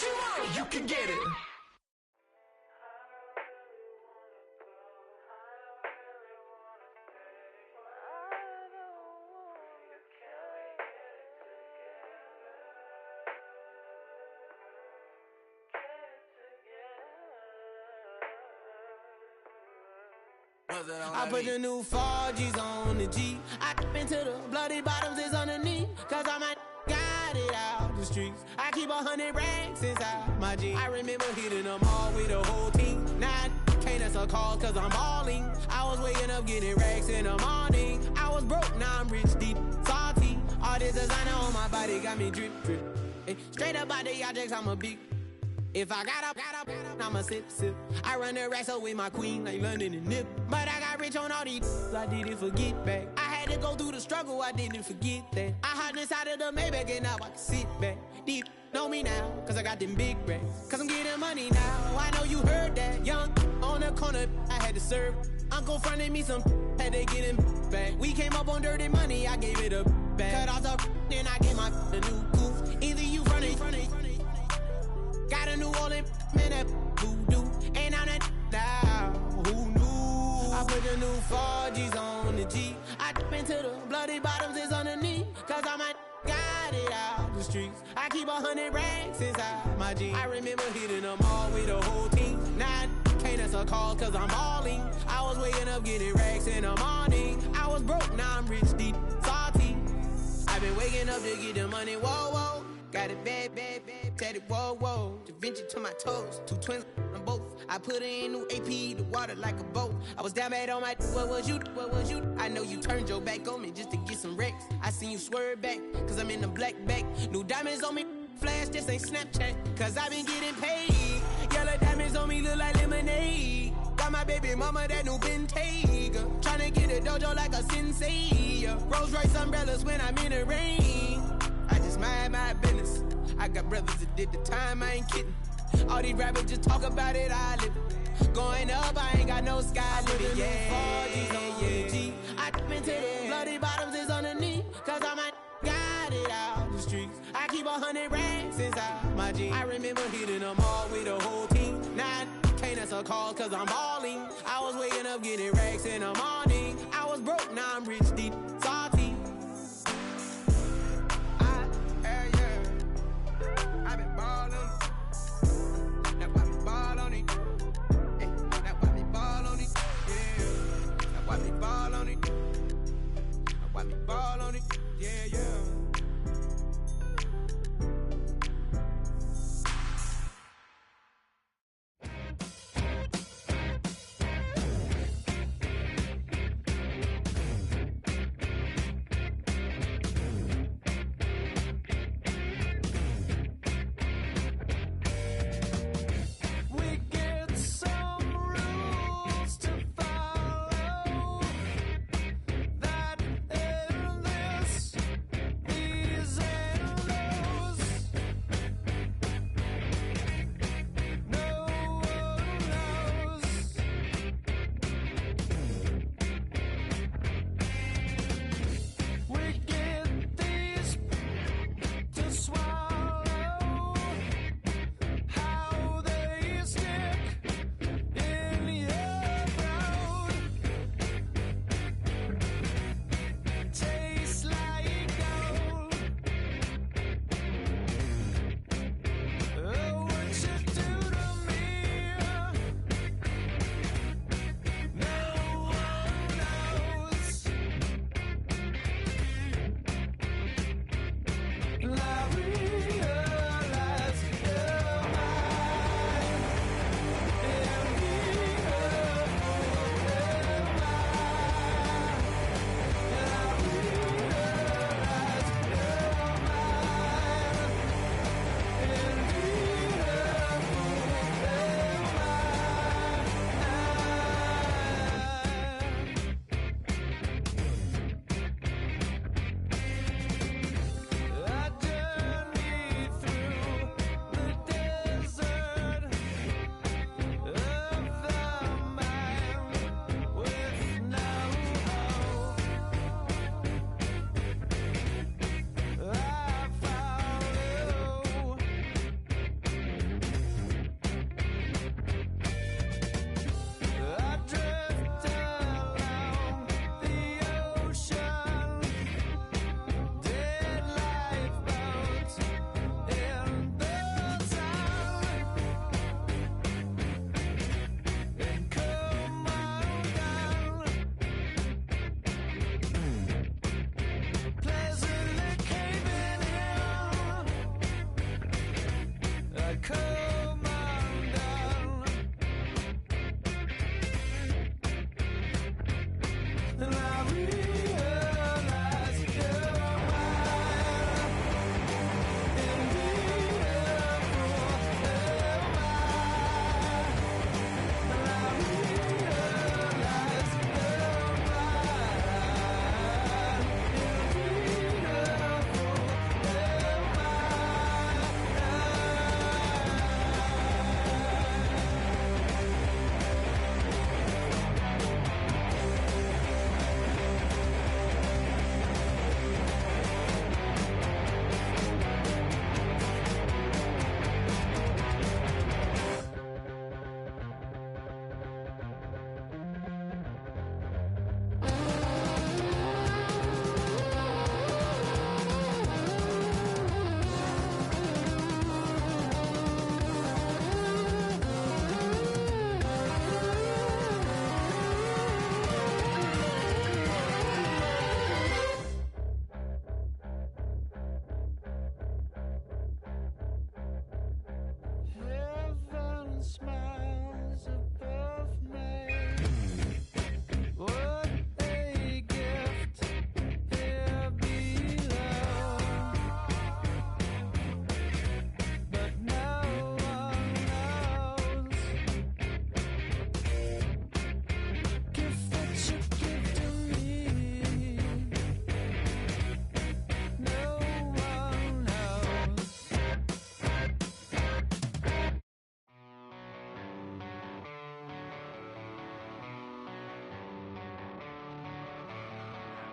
you want, you can get it. I put the new 4Gs on the G. I into the bloody bottoms is underneath. Cause I might got it out the streets. I keep 100 racks inside my jeans. I remember hitting them all with the whole team. Now I can't answer calls cause I'm balling. I was waking up getting racks in the morning. I was broke, now I'm rich, deep, salty. All this designer on my body got me drip, drip. Hey, straight up out the objects, I'm a big. If I got up, I'ma sip. I run the racks up with my queen like London and Nip. But I got rich on all these, I didn't forget back. I had to go through the struggle, I didn't forget that. I hopped inside of the Maybach and now I can sit back. Deep know me now, cause I got them big racks. Cause I'm getting money now, I know you heard that. Young, on the corner, I had to serve. Uncle fronted me some, had to get him back. We came up on dirty money, I gave it a back. Cut off the, then I gave my a new goof. Either you fronted. Got a New Orleans, man, that voodoo. And I'm that now, who knew? I put the new 4Gs on the G. I into the bloody bottoms is underneath. Cause I might got it out the streets. I keep 100 racks inside my jeans. I remember hitting them all with the whole team. Now I can't answer calls cause I'm balling. I was waking up getting racks in the morning. I was broke, now I'm rich, deep, salty. I've been waking up to get the money, whoa, whoa. Got it bad, tatted, whoa, whoa. Da Vinci to my toes, 2 twins on both. I put in new AP, the water like a boat. I was down bad on my, what was you? I know you turned your back on me just to get some wrecks. I seen you swerve back, cause I'm in the black back. New diamonds on me, flash, this ain't Snapchat. Cause I been getting paid. Yellow diamonds on me look like lemonade. Got my baby mama that new Bentayga. Tryna get a dojo like a sensei. Rolls Royce umbrellas when I'm in the rain. I just mind my business. I got brothers that did the time, I ain't kidding. All these rappers just talk about it, I live it. Going up, I ain't got no sky limit. Yeah. I into the bloody bottoms is underneath. Cause I might got it out the streets. I keep 100 racks inside my jeans. I remember hitting them all with the whole team. Now I can't answer calls cause I'm balling. I was waking up getting racks in the morning. I was broke, now I'm rich, deep, salty. I been ballin'. That's why we ball on it. Hey, that's why we ball on it. Yeah. That's why we ball on it. That's why we ball on it. Yeah. come undone. And I realize you're mine. Indeed, a fool am I. And I realize you're mine. Indeed, a fool am Heaven smiles above me. What a gift here below. But no one knows. Gift that you give to me. No one knows.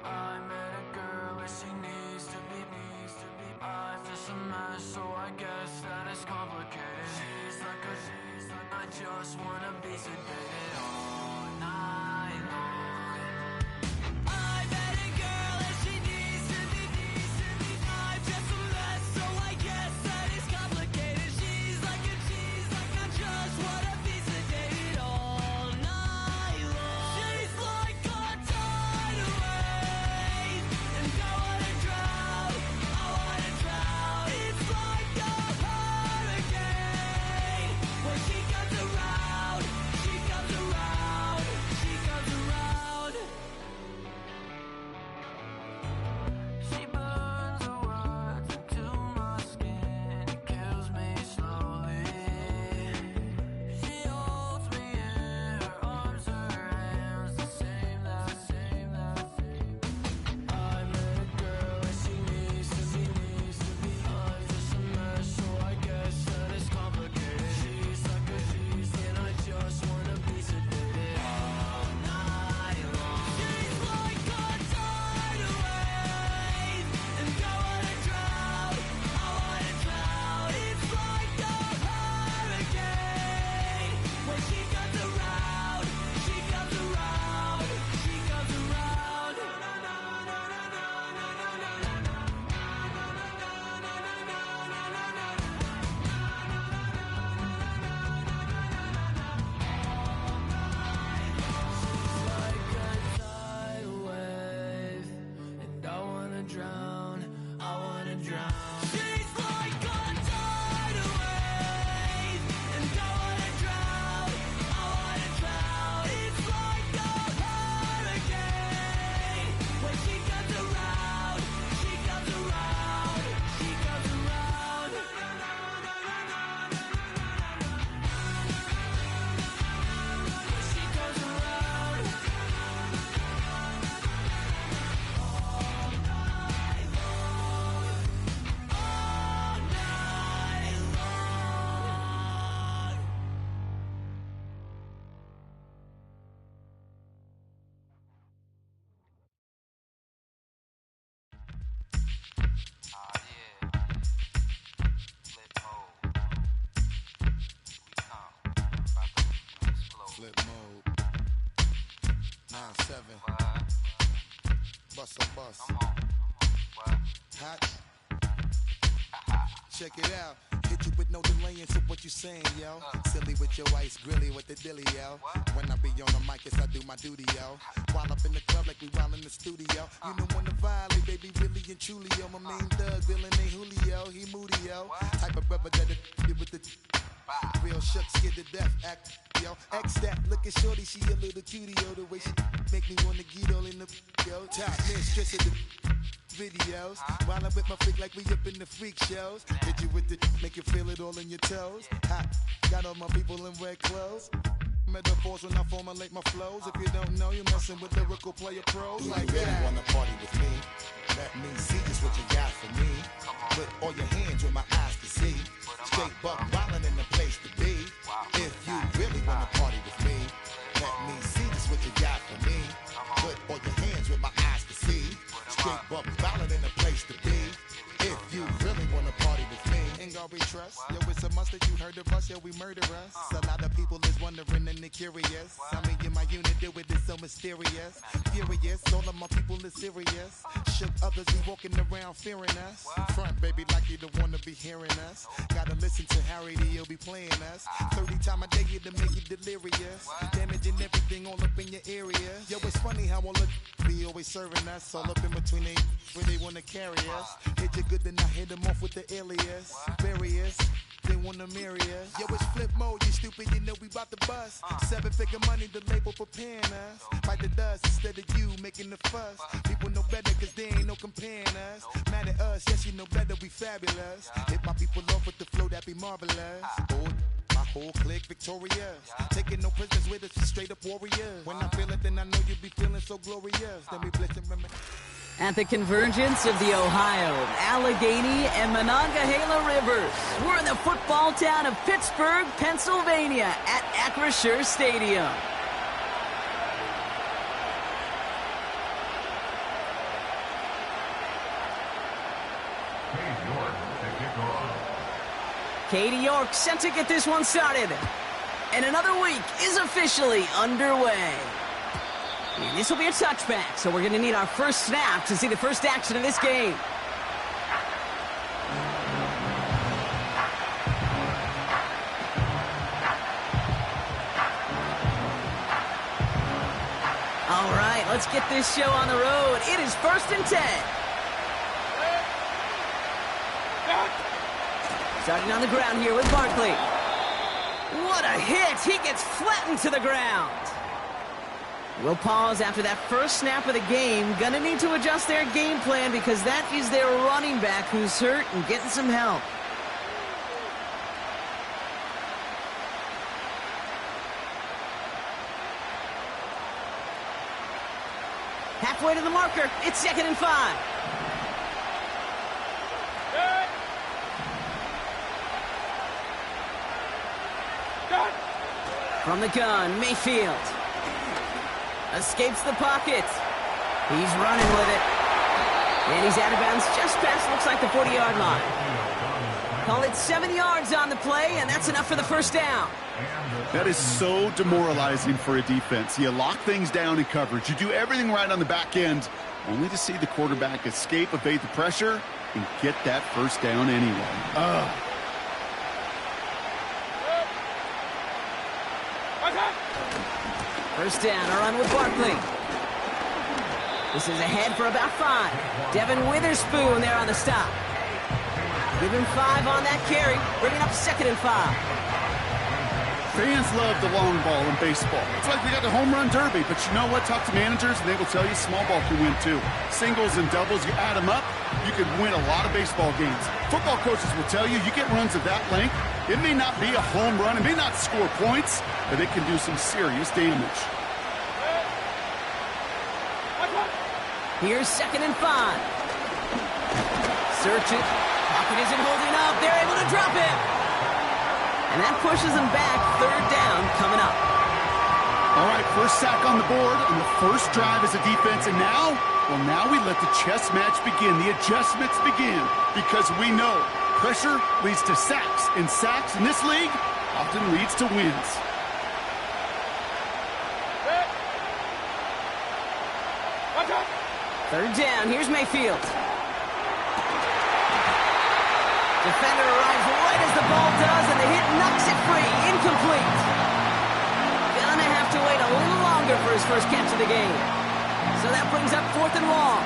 I met a girl and she needs to be. I'm just a mess, so I guess that it's complicated. She's like I just wanna be sedated all night long. I met a girl and she needs to be. I'm just a mess, so I guess that it's complicated. She's like I just wanna be sedated all night long. She's like a tidal wave, and I wanna drown. It's like a hurricane. When she comes around, she comes around, she comes around. She burns her words into my skin. It kills me slowly. She holds me in her arms, her hands, the same. I met a girl and she needs to be. I'm just a mess, so I guess that it's complicated. She's like and I just wanna be sedated all night long. She's like a tidal wave, and I wanna drown. It's like a hurricane. When she comes around, she comes around, she comes around. Like a tidal wave, and I wanna drown, I wanna drown. She's like a tidal wave, and I wanna drown, I wanna drown. It's like a hurricane. When she comes around, she comes around, she comes around. She comes around. All night long. Flip mode. 9-7. Bust a bus. Hot. Check it out. Hit you with no delay into what you saying, yo. Silly with your ice, grilly with the dilly, yo. When I be on the mic, yes, I do my duty, yo. While up in the club like we while in the studio. You know when to violate, baby, really and truly, yo. My main thug, villain ain't Julio, he moody, yo. yo. Type of brother that it with the real shook, scared to death, act, yo. X that, look at shorty, she a little cutie, yo. The way she make me wanna get all in the, yo. Top mistress of the videos. While I'm with my freak like we up in the freak shows. Hit you with the, make you feel it all in your toes. Hot, got all my people in red clothes. Metaphors when I formulate my flows. If you don't know, you're messing with lyrical player pros. Do like you really that. wanna party with me? Let me see just what you got for me. Put all your hands where my eyes can see. Straight buck wildin' in the place to be. If you really wanna party with me, let me see just what you got for me. Put all your hands where my eyes can see. Straight buck wildin' in the place to be. If you really wanna party with me, In God we trust. Yo, it's a must that you heard of us. Yo, we murder us. A lot of people is wondering and they're curious. How me and my unit do it is so mysterious. Furious, all of my people is serious. Shook others be walking around fearing us. Front, baby, like you don't wanna be hearing us. Gotta listen to Harry, he'll be playing us. 30 times a day to make you delirious. Damaging everything all up in your area. Yo, it's funny how all of be always serving us. All up in between they where they wanna carry us. Hit you good, then I hit them off with the alias. Various, they wanna marry us. Yo, it's flip mode, you stupid, you know we bout to bust. 7-figure money, the label preparing us. Fight the dust instead of you making the fuss. People know better cause they ain't no comparing us. Mad at us, yes you know better, we fabulous. Hit my people off with the flow, that be marvelous. My whole clique victorious. Taking no prisoners with us, straight up warriors. When I feel it, then I know you be feeling so glorious. Then we bless and remember. At the convergence of the Ohio, Allegheny, and Monongahela Rivers, we're in the football town of Pittsburgh, Pennsylvania, at Acrisure Stadium. Katie York set to get this one started. And another week is officially underway. And this will be a touchback, so we're going to need our first snap to see the first action of this game. All right, let's get this show on the road. It is 1st and 10. Starting on the ground here with Barkley. What a hit! He gets flattened to the ground. We'll pause after that first snap of the game. Gonna need to adjust their game plan because that is their running back who's hurt and getting some help. Halfway to the marker. It's 2nd and 5. From the gun, Mayfield. Escapes the pocket. He's running with it. And he's out of bounds just past, looks like, the 40-yard line. Call it 7 yards on the play, and that's enough for the first down. That is so demoralizing for a defense. You lock things down in coverage. You do everything right on the back end, only to see the quarterback escape, evade the pressure, and get that first down anyway. First down, a run with Barkley. This is ahead for about 5. Devin Witherspoon there on the stop. Give him 5 on that carry, bringing up 2nd and 5. Fans love the long ball in baseball. It's like we got the home run derby, but you know what? Talk to managers, and they will tell you small ball can win too. Singles and doubles, you add them up, you can win a lot of baseball games. Football coaches will tell you, you get runs of that length, it may not be a home run, it may not score points, but it can do some serious damage. Here's 2nd and 5. Search it. Pocket isn't holding up. They're able to drop it. And that pushes them back. 3rd down coming up. All right, first sack on the board on the first drive as a defense. And now, well, now we let the chess match begin. The adjustments begin because we know pressure leads to sacks. And sacks in this league often leads to wins. Third down. Here's Mayfield. Defender arrives right as the ball does, and the hit knocks it free. Incomplete. Gonna have to wait a little longer for his first catch of the game. So that brings up 4th and long.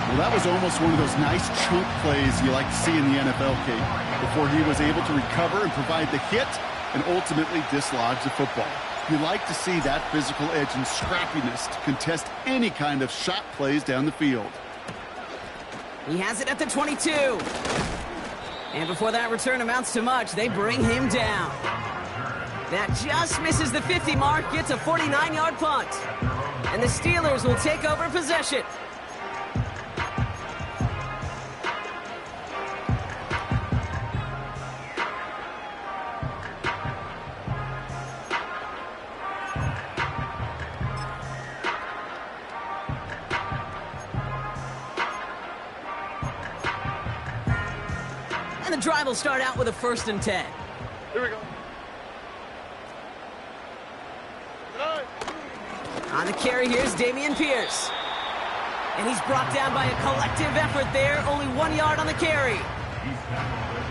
Well, that was almost one of those nice chunk plays you like to see in the NFL, Kate, before he was able to recover and provide the hit and ultimately dislodge the football. You like to see that physical edge and scrappiness to contest any kind of shot plays down the field. He has it at the 22. And before that return amounts to much, they bring him down. That just misses the 50 mark, gets a 49-yard punt. And the Steelers will take over possession. And the drive will start out with a 1st and 10. Here we go. On the carry, here's Dameon Pierce. And he's brought down by a collective effort there. Only 1 yard on the carry.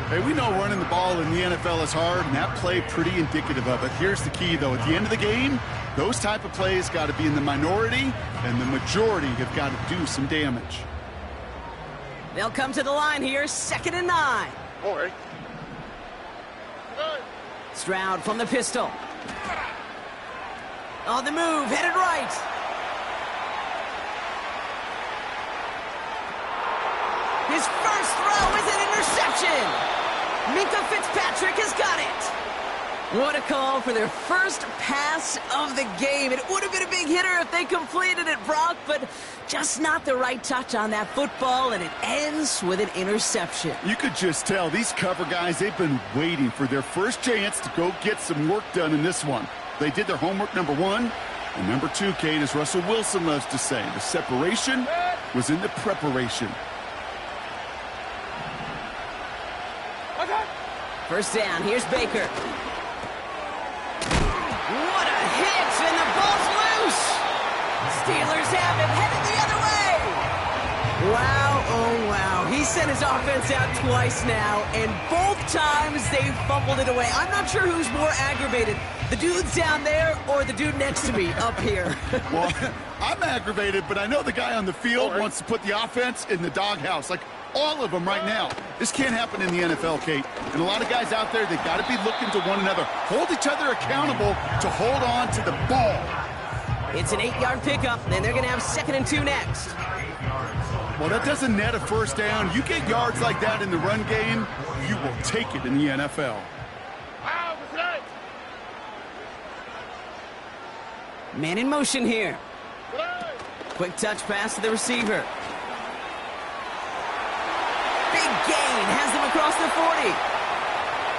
Hey, we know running the ball in the NFL is hard, and that play pretty indicative of it. Here's the key, though. At the end of the game, those type of plays got to be in the minority, and the majority have got to do some damage. They'll come to the line here, 2nd and 9. All right. Stroud from the pistol. On the move, headed right. His first throw is an interception. Minka Fitzpatrick has got it. What a call for their first pass of the game. It would have been a big hitter if they completed it, Brock, but just not the right touch on that football, and it ends with an interception. You could just tell these cover guys, they've been waiting for their first chance to go get some work done in this one. They did their homework, number 1. And number 2, Kate, as Russell Wilson loves to say, the separation was in the preparation. First down, here's Baker. What a hit, and the ball's loose. Steelers have it, headed the other way. Wow, oh wow. He sent his offense out twice now, and both times they fumbled it away. I'm not sure who's more aggravated, the dudes down there or the dude next to me up here. Well, I'm aggravated, but I know the guy on the field wants to put the offense in the doghouse. Like, all of them right now. This can't happen in the NFL, Kate. And a lot of guys out there, they've got to be looking to one another. Hold each other accountable to hold on to the ball. It's an 8-yard pickup, and they're going to have 2nd and 2 next. Well, that doesn't net a first down. You get yards like that in the run game, you will take it in the NFL. Man in motion here. Quick touch pass to the receiver. Big gain, has them across the 40.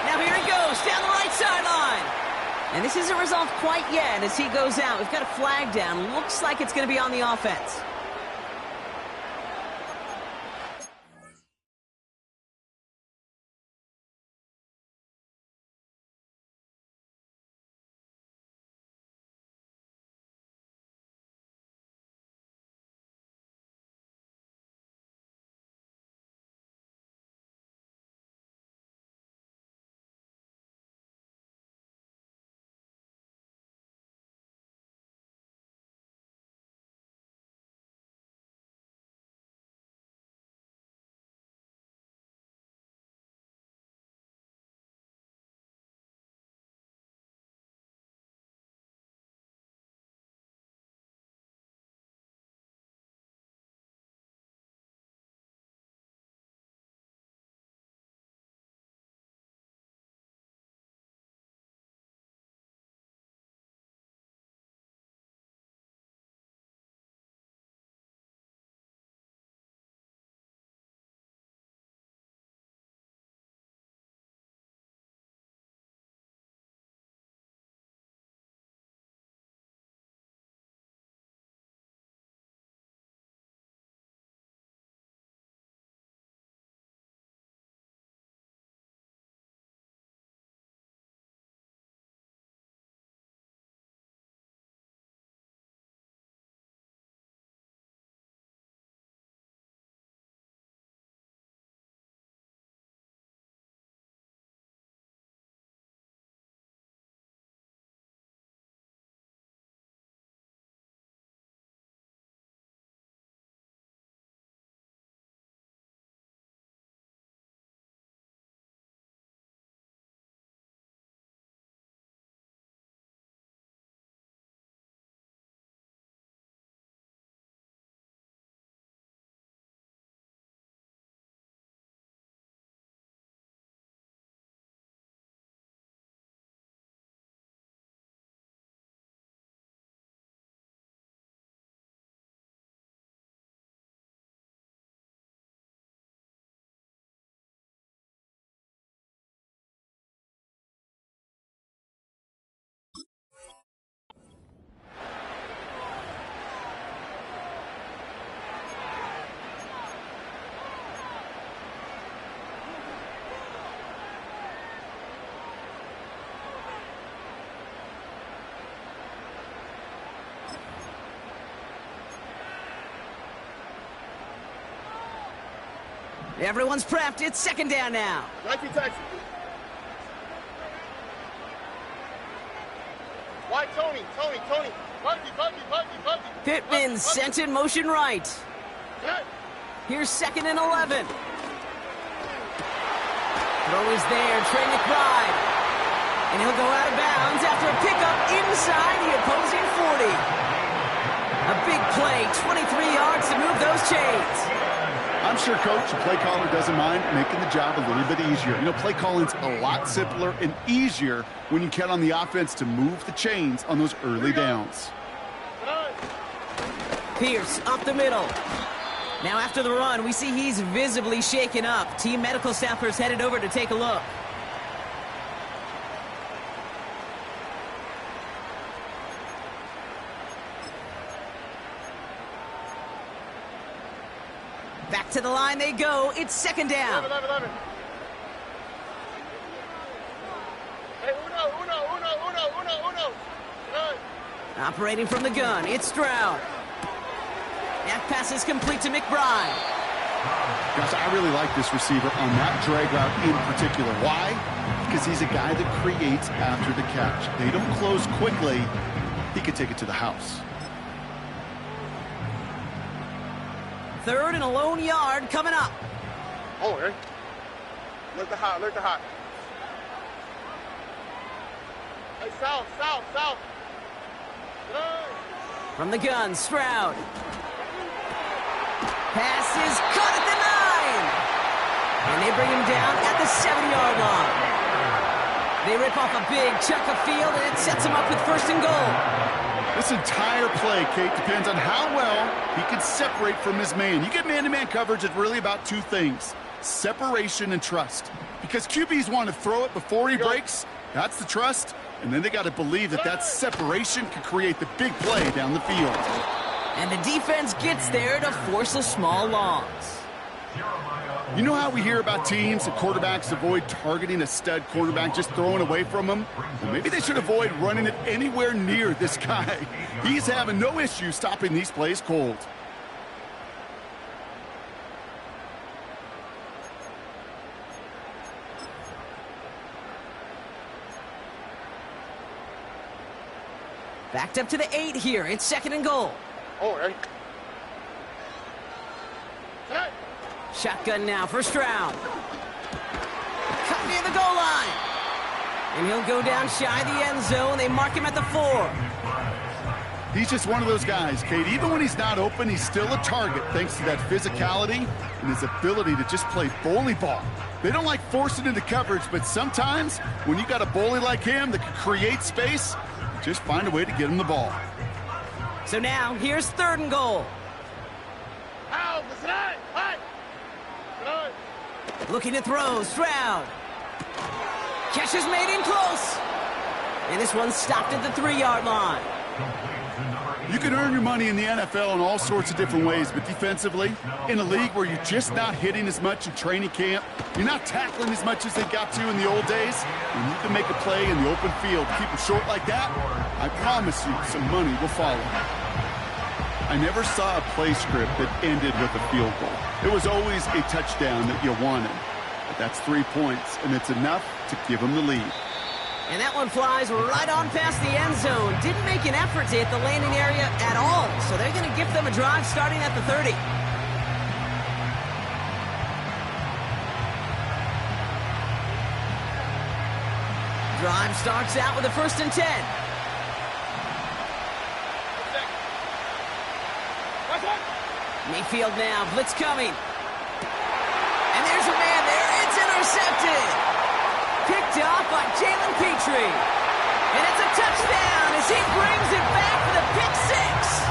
Now here he goes, down the right sideline. And this isn't resolved quite yet as he goes out. We've got a flag down. Looks like it's going to be on the offense. Everyone's prepped. It's second down now. Nike Texas. Why Tony? Buggy. Pittman sent in motion right. Here's second and 11. Throw is there, Trey McBride. And he'll go out of bounds after a pickup inside the opposing 40. A big play, 23 yards to move those chains. I'm sure, Coach, the play caller doesn't mind making the job a little bit easier. You know, play calling's a lot simpler and easier when you count on the offense to move the chains on those early downs. Pierce up the middle. Now after the run, we see he's visibly shaken up. Team medical staffers headed over to take a look. Back to the line they go. It's second down. 11. Hey, uno. Operating from the gun, it's Stroud. That pass is complete to McBride. Gosh, I really like this receiver on that drag route in particular. Why? Because he's a guy that creates after the catch. They don't close quickly. He could take it to the house. Third and a lone yard coming up. Oh, okay. Look the hot. Hey, south. From the gun, Stroud. Pass is caught at the 9. And they bring him down at the 7-yard line. They rip off a big chunk of field, and it sets him up with first and goal. This entire play, Kate, depends on how well he can separate from his man. You get man-to-man coverage, it's really about two things: separation and trust. Because QBs want to throw it before he breaks. That's the trust. And then they got to believe that separation can create the big play down the field. And the defense gets there to force a small loss. You know how we hear about teams and quarterbacks avoid targeting a stud quarterback, just throwing away from him? Well, maybe they should avoid running it anywhere near this guy. He's having no issue stopping these plays cold. Backed up to the 8 here. It's second and goal. Oh, right. Shotgun now for Stroud. Cut near the goal line. And he'll go down shy of the end zone. They mark him at the 4. He's just one of those guys, Kate. Even when he's not open, he's still a target thanks to that physicality and his ability to just play bully ball. They don't like forcing into coverage, but sometimes when you got a bully like him that can create space, just find a way to get him the ball. So now, here's third and goal. Looking to throw, Stroud. Catch is made in close. And this one's stopped at the 3-yard line. You can earn your money in the NFL in all sorts of different ways, but defensively, in a league where you're just not hitting as much in training camp, you're not tackling as much as they got to in the old days, when you can make a play in the open field, keep it short like that, I promise you some money will follow. I never saw a play script that ended with a field goal. It was always a touchdown that you wanted. But that's 3 points, and it's enough to give them the lead. And that one flies right on past the end zone. Didn't make an effort to hit the landing area at all. So they're going to give them a drive starting at the 30. Drive starts out with a 1st and 10. Mayfield now, blitz coming. And there's a man there. It's intercepted. Picked off by Jalen Petrie. And it's a touchdown as he brings it back for the pick 6.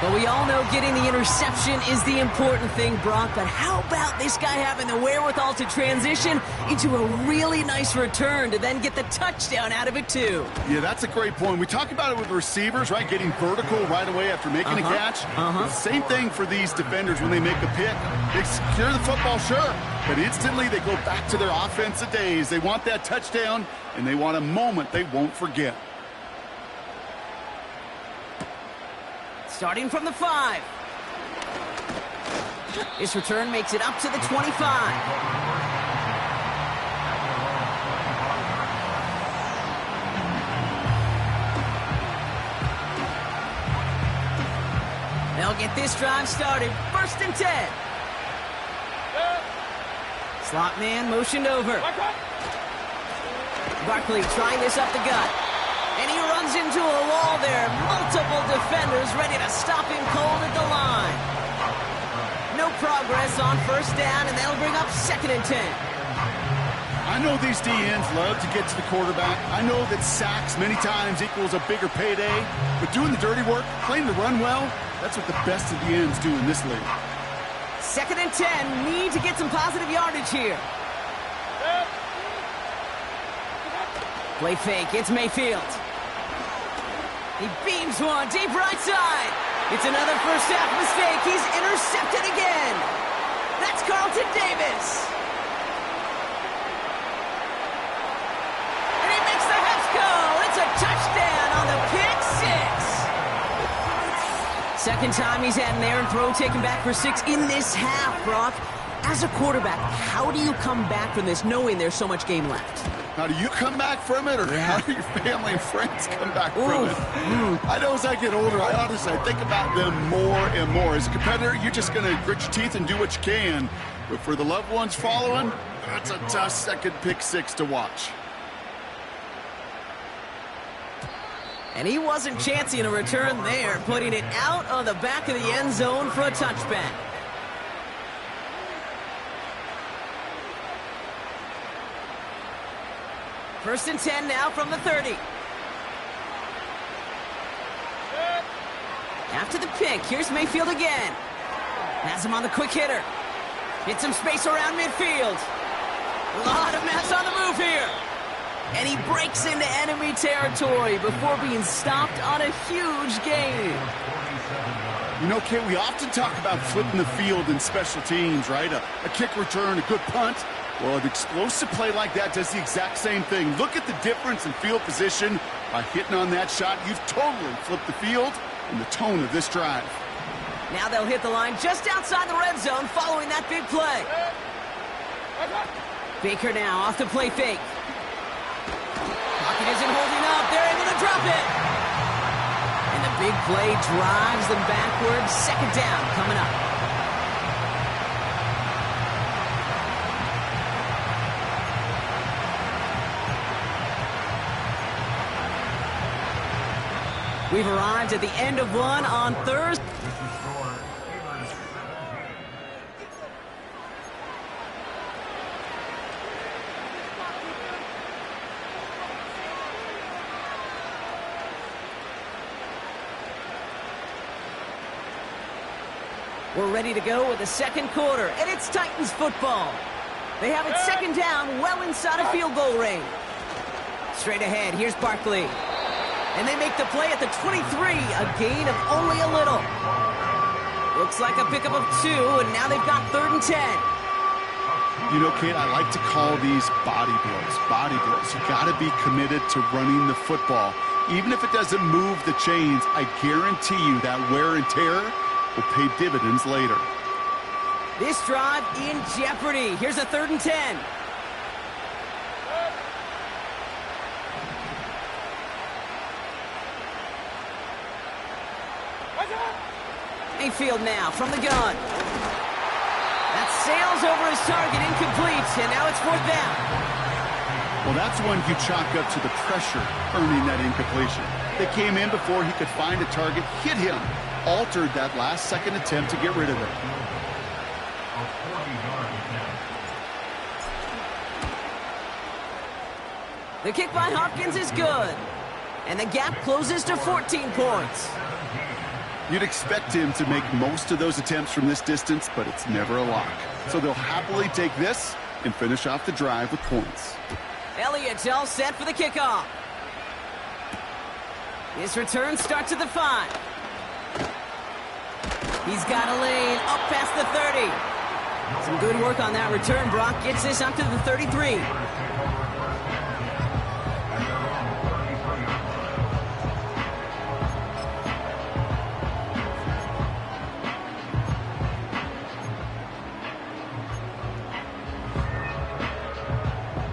But we all know getting the interception is the important thing, Brock. But how about this guy having the wherewithal to transition into a really nice return to then get the touchdown out of it, too? Yeah, that's a great point. We talk about it with receivers, right? Getting vertical right away after making a catch. The same thing for these defenders when they make a pick. They secure the football, sure. But instantly they go back to their offensive days. They want that touchdown, and they want a moment they won't forget. Starting from the 5. This return makes it up to the 25. They'll get this drive started. 1st and 10. Slot man motioned over. Barkley trying this up the gut. And he runs into a wall there. Multiple defenders ready to stop him cold at the line. No progress on 1st down, and that'll bring up 2nd and 10. I know these DNs love to get to the quarterback. I know that sacks many times equals a bigger payday. But doing the dirty work, playing the run well, that's what the best of the ends do in this league. 2nd and 10. Need to get some positive yardage here. Play fake. It's Mayfield. He beams one deep right side. It's another first half mistake. He's intercepted again. That's Carlton Davis. And he makes the Hefco. It's a touchdown on the pick six. Second time he's had an errant throw taken back for 6 in this half, Brock. As a quarterback, how do you come back from this knowing there's so much game left? How do you come back from it, or how do your family and friends come back from it? I know as I get older, I think about them more and more. As a competitor, you're just going to grit your teeth and do what you can. But for the loved ones following, that's a tough second pick six to watch. And he wasn't chancing a return there, putting it out on the back of the end zone for a touchback. First and 10 now from the 30. After the pick, here's Mayfield again. Has him on the quick hitter. Hits some space around midfield. A lot of mass on the move here. And he breaks into enemy territory before being stopped on a huge gain. You know, Kate, we often talk about flipping the field in special teams, right? A kick return, a good punt. Well, an explosive play like that does the exact same thing. Look at the difference in field position. By hitting on that shot, you've totally flipped the field and the tone of this drive. Now they'll hit the line just outside the red zone following that big play. Baker now off the play fake. Pocket isn't holding up. They're able to drop it. And the big play drives them backwards. 2nd down coming up. We've arrived at the end of one on Thursday. We're ready to go with the second quarter, and it's Titans football. They have it 2nd down, well inside of field goal range. Straight ahead, here's Barkley. And they make the play at the 23, a gain of only a little. Looks like a pickup of 2, and now they've got 3rd and 10. You know, Kate, I like to call these body blows. Body blows. You got to be committed to running the football. Even if it doesn't move the chains, I guarantee you that wear and tear will pay dividends later. This drive in jeopardy. Here's a 3rd and 10. Mayfield now from the gun. That sails over his target, incomplete, and now it's 4th down. Well, that's one you chalk up to the pressure earning that incompletion. They came in before he could find a target, hit him, altered that last second attempt to get rid of it. The kick by Hopkins is good, and the gap closes to 14 points. You'd expect him to make most of those attempts from this distance, but it's never a lock. So they'll happily take this and finish off the drive with points. Elliott's all set for the kickoff. His return starts at the 5. He's got a lane up past the 30. Some good work on that return. Brock gets this up to the 33.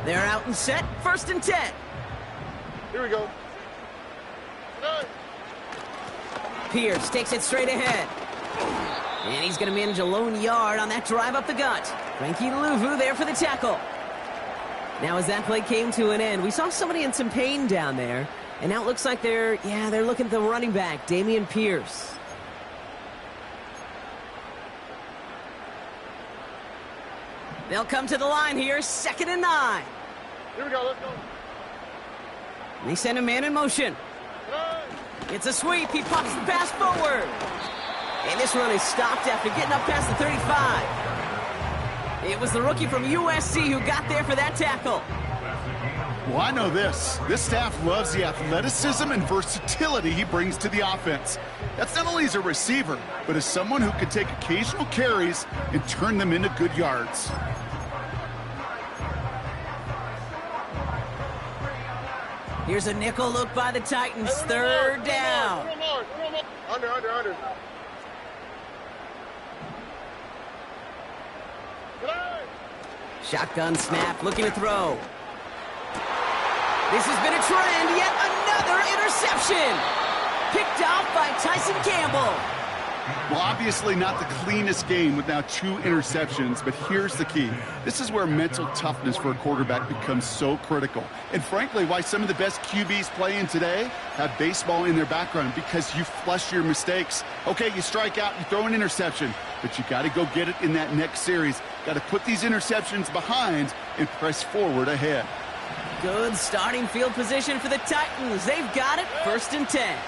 They're out and set, 1st and 10. Here we go. Pierce takes it straight ahead. And he's going to manage a lone yard on that drive up the gut. Frankie Luvu there for the tackle. Now as that play came to an end, we saw somebody in some pain down there. And now it looks like they're looking at the running back, Dameon Pierce. They'll come to the line here, 2nd and 9. Here we go, let's go. They send a man in motion. It's a sweep. He pops the pass forward. And this run is stopped after getting up past the 35. It was the rookie from USC who got there for that tackle. Well, I know this. This staff loves the athleticism and versatility he brings to the offense. That's not only as a receiver, but as someone who can take occasional carries and turn them into good yards. Here's a nickel look by the Titans, 3rd down. Under. Shotgun snap, looking to throw. This has been a trend, yet another interception. Picked off by Tyson Campbell. Well, obviously not the cleanest game with now 2 interceptions, but here's the key. This is where mental toughness for a quarterback becomes so critical. And frankly, why some of the best QBs playing today have baseball in their background, because you flush your mistakes. Okay, you strike out, you throw an interception, but you got to go get it in that next series. Got to put these interceptions behind and press forward ahead. Good starting field position for the Titans. They've got it, 1st and 10.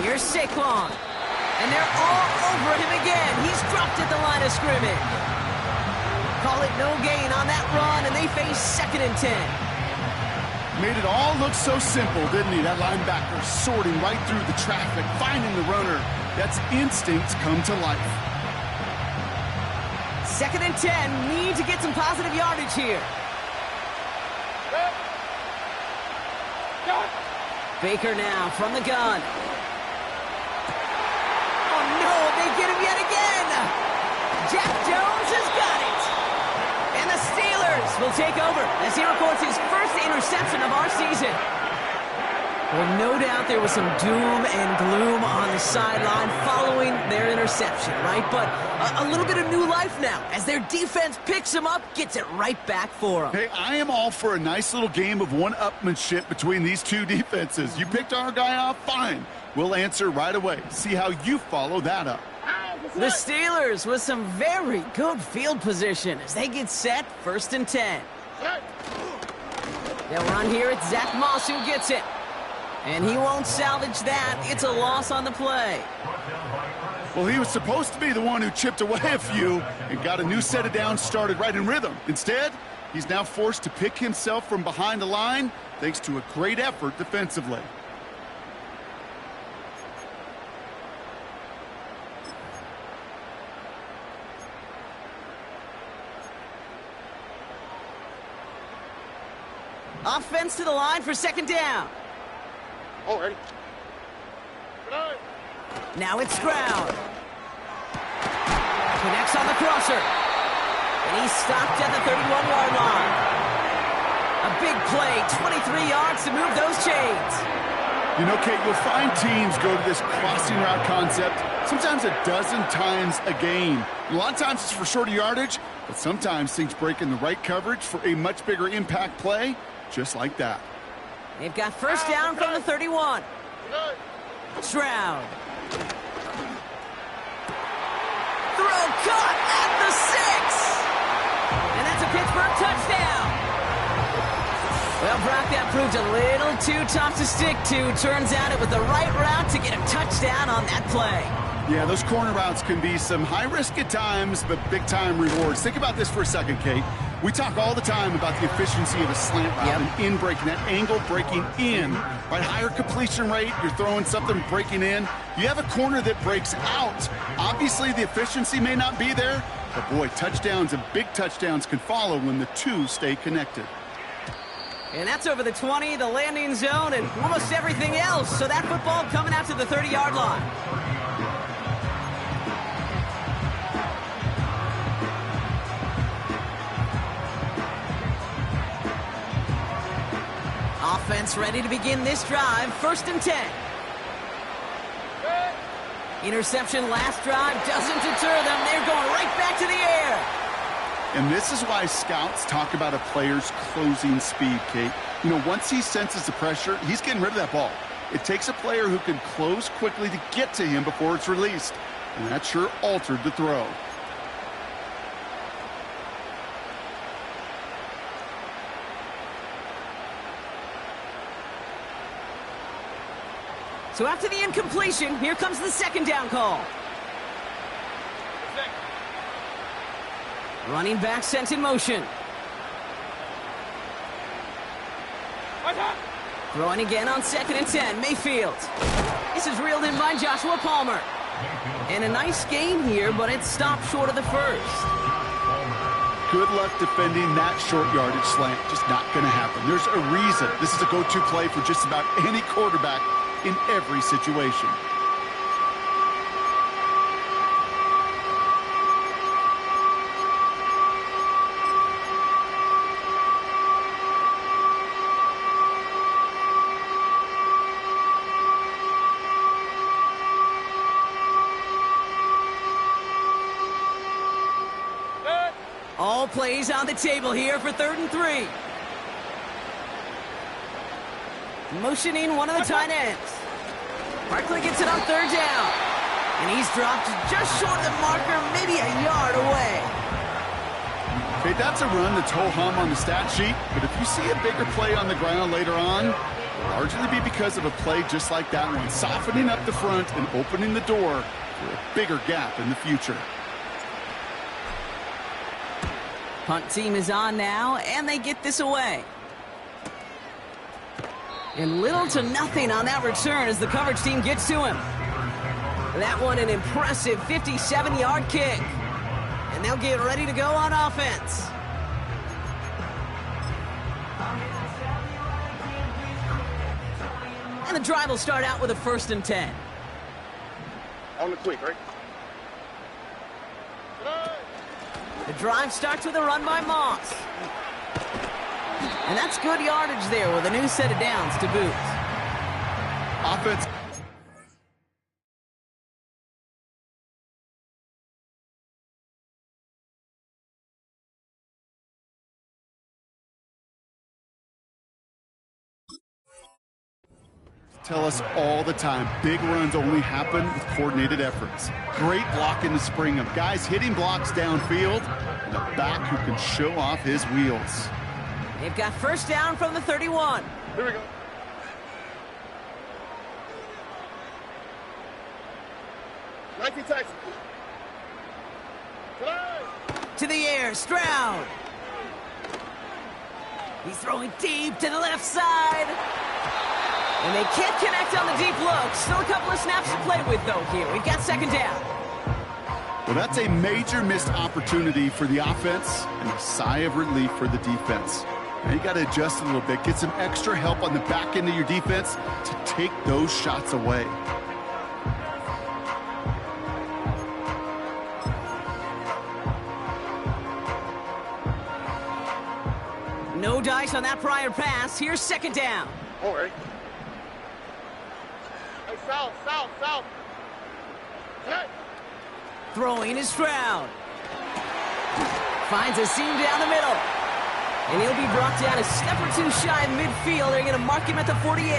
Here's Saquon. And they're all over him again. He's dropped at the line of scrimmage. Call it no gain on that run, and they face 2nd and 10. Made it all look so simple, didn't he? That linebacker sorting right through the traffic, finding the runner. That's instinct come to life. 2nd and 10. Need to get some positive yardage here. Baker now from the gun. Oh no, they get him yet again. Jack Jones has got it. And the Steelers will take over as he records his 1st interception of our season. Well, no doubt there was some doom and gloom on the sideline following their interception, right? But a little bit of new life now as their defense picks him up, gets it right back for them. Hey, I am all for a nice little game of one-upmanship between these 2 defenses. You picked our guy off, fine. We'll answer right away. See how you follow that up. The Steelers with some very good field position as they get set, 1st and 10. They'll run here. It's Zach Moss who gets it. And he won't salvage that. It's a loss on the play. Well, he was supposed to be the one who chipped away a few and got a new set of downs started right in rhythm. Instead, he's now forced to pick himself from behind the line thanks to a great effort defensively. Offense to the line for 2nd down. Oh, ready. Now it's Stroud. Connects on the crosser. And he's stopped at the 31-yard line. A big play, 23 yards to move those chains. You know, Kate, you'll find teams go to this crossing route concept sometimes a dozen times a game. A lot of times it's for shorter yardage, but sometimes things break in the right coverage for a much bigger impact play, just like that. They've got 1st down from the 31. Stroud. Throw caught at the 6. And that's a Pittsburgh touchdown. Well, Brock, that proved a little too tough to stick to. Turns out it was the right route to get a touchdown on that play. Yeah, those corner routes can be some high risk at times, but big-time rewards. Think about this for a second, Kate. We talk all the time about the efficiency of a slant route and in breaking, that angle breaking in, right? Higher completion rate, you're throwing something breaking in. You have a corner that breaks out. Obviously, the efficiency may not be there, but boy, touchdowns and big touchdowns can follow when the 2 stay connected. And that's over the 20, the landing zone, and almost everything else. So that football coming out to the 30-yard line. Offense ready to begin this drive. 1st and 10. Interception last drive doesn't deter them. They're going right back to the air. And this is why scouts talk about a player's closing speed, Kate. You know, once he senses the pressure, he's getting rid of that ball. It takes a player who can close quickly to get to him before it's released. And that sure altered the throw. So after the incompletion, here comes the 2nd down call. Running back sent in motion. Throwing again on 2nd and 10, Mayfield. This is reeled in by Joshua Palmer. And a nice gain here, but it stopped short of the first. Good luck defending that short yardage slant. Just not going to happen. There's a reason this is a go-to play for just about any quarterback in every situation. All plays on the table here for 3rd and 3. Motioning one of the tight ends. Barkley gets it on 3rd down. And he's dropped just short of the marker, maybe a yard away. Okay, that's a run that's ho-hum on the stat sheet, but if you see a bigger play on the ground later on, it'll largely be because of a play just like that one, softening up the front and opening the door for a bigger gap in the future. Punt team is on now, and they get this away. And little to nothing on that return as the coverage team gets to him. That one an impressive 57-yard kick. And they'll get ready to go on offense. And the drive will start out with a 1st and 10. On the quick, right? The drive starts with a run by Moss. And that's good yardage there with a new set of downs to boot. Offense. Tell us all the time, big runs only happen with coordinated efforts. Great block in the spring of guys hitting blocks downfield, and a back who can show off his wheels. They've got 1st down from the 31. Here we go. To the air, Stroud. He's throwing deep to the left side. And they can't connect on the deep look. Still a couple of snaps to play with, though, here. We've got 2nd down. Well, that's a major missed opportunity for the offense and a sigh of relief for the defense. Now you got to adjust a little bit, get some extra help on the back end of your defense to take those shots away. No dice on that prior pass. Here's 2nd down. All right. Hey, south. Hey. Throwing is Stroud. Finds a seam down the middle. And he'll be brought down a step or two shy of midfield. They're going to mark him at the 48.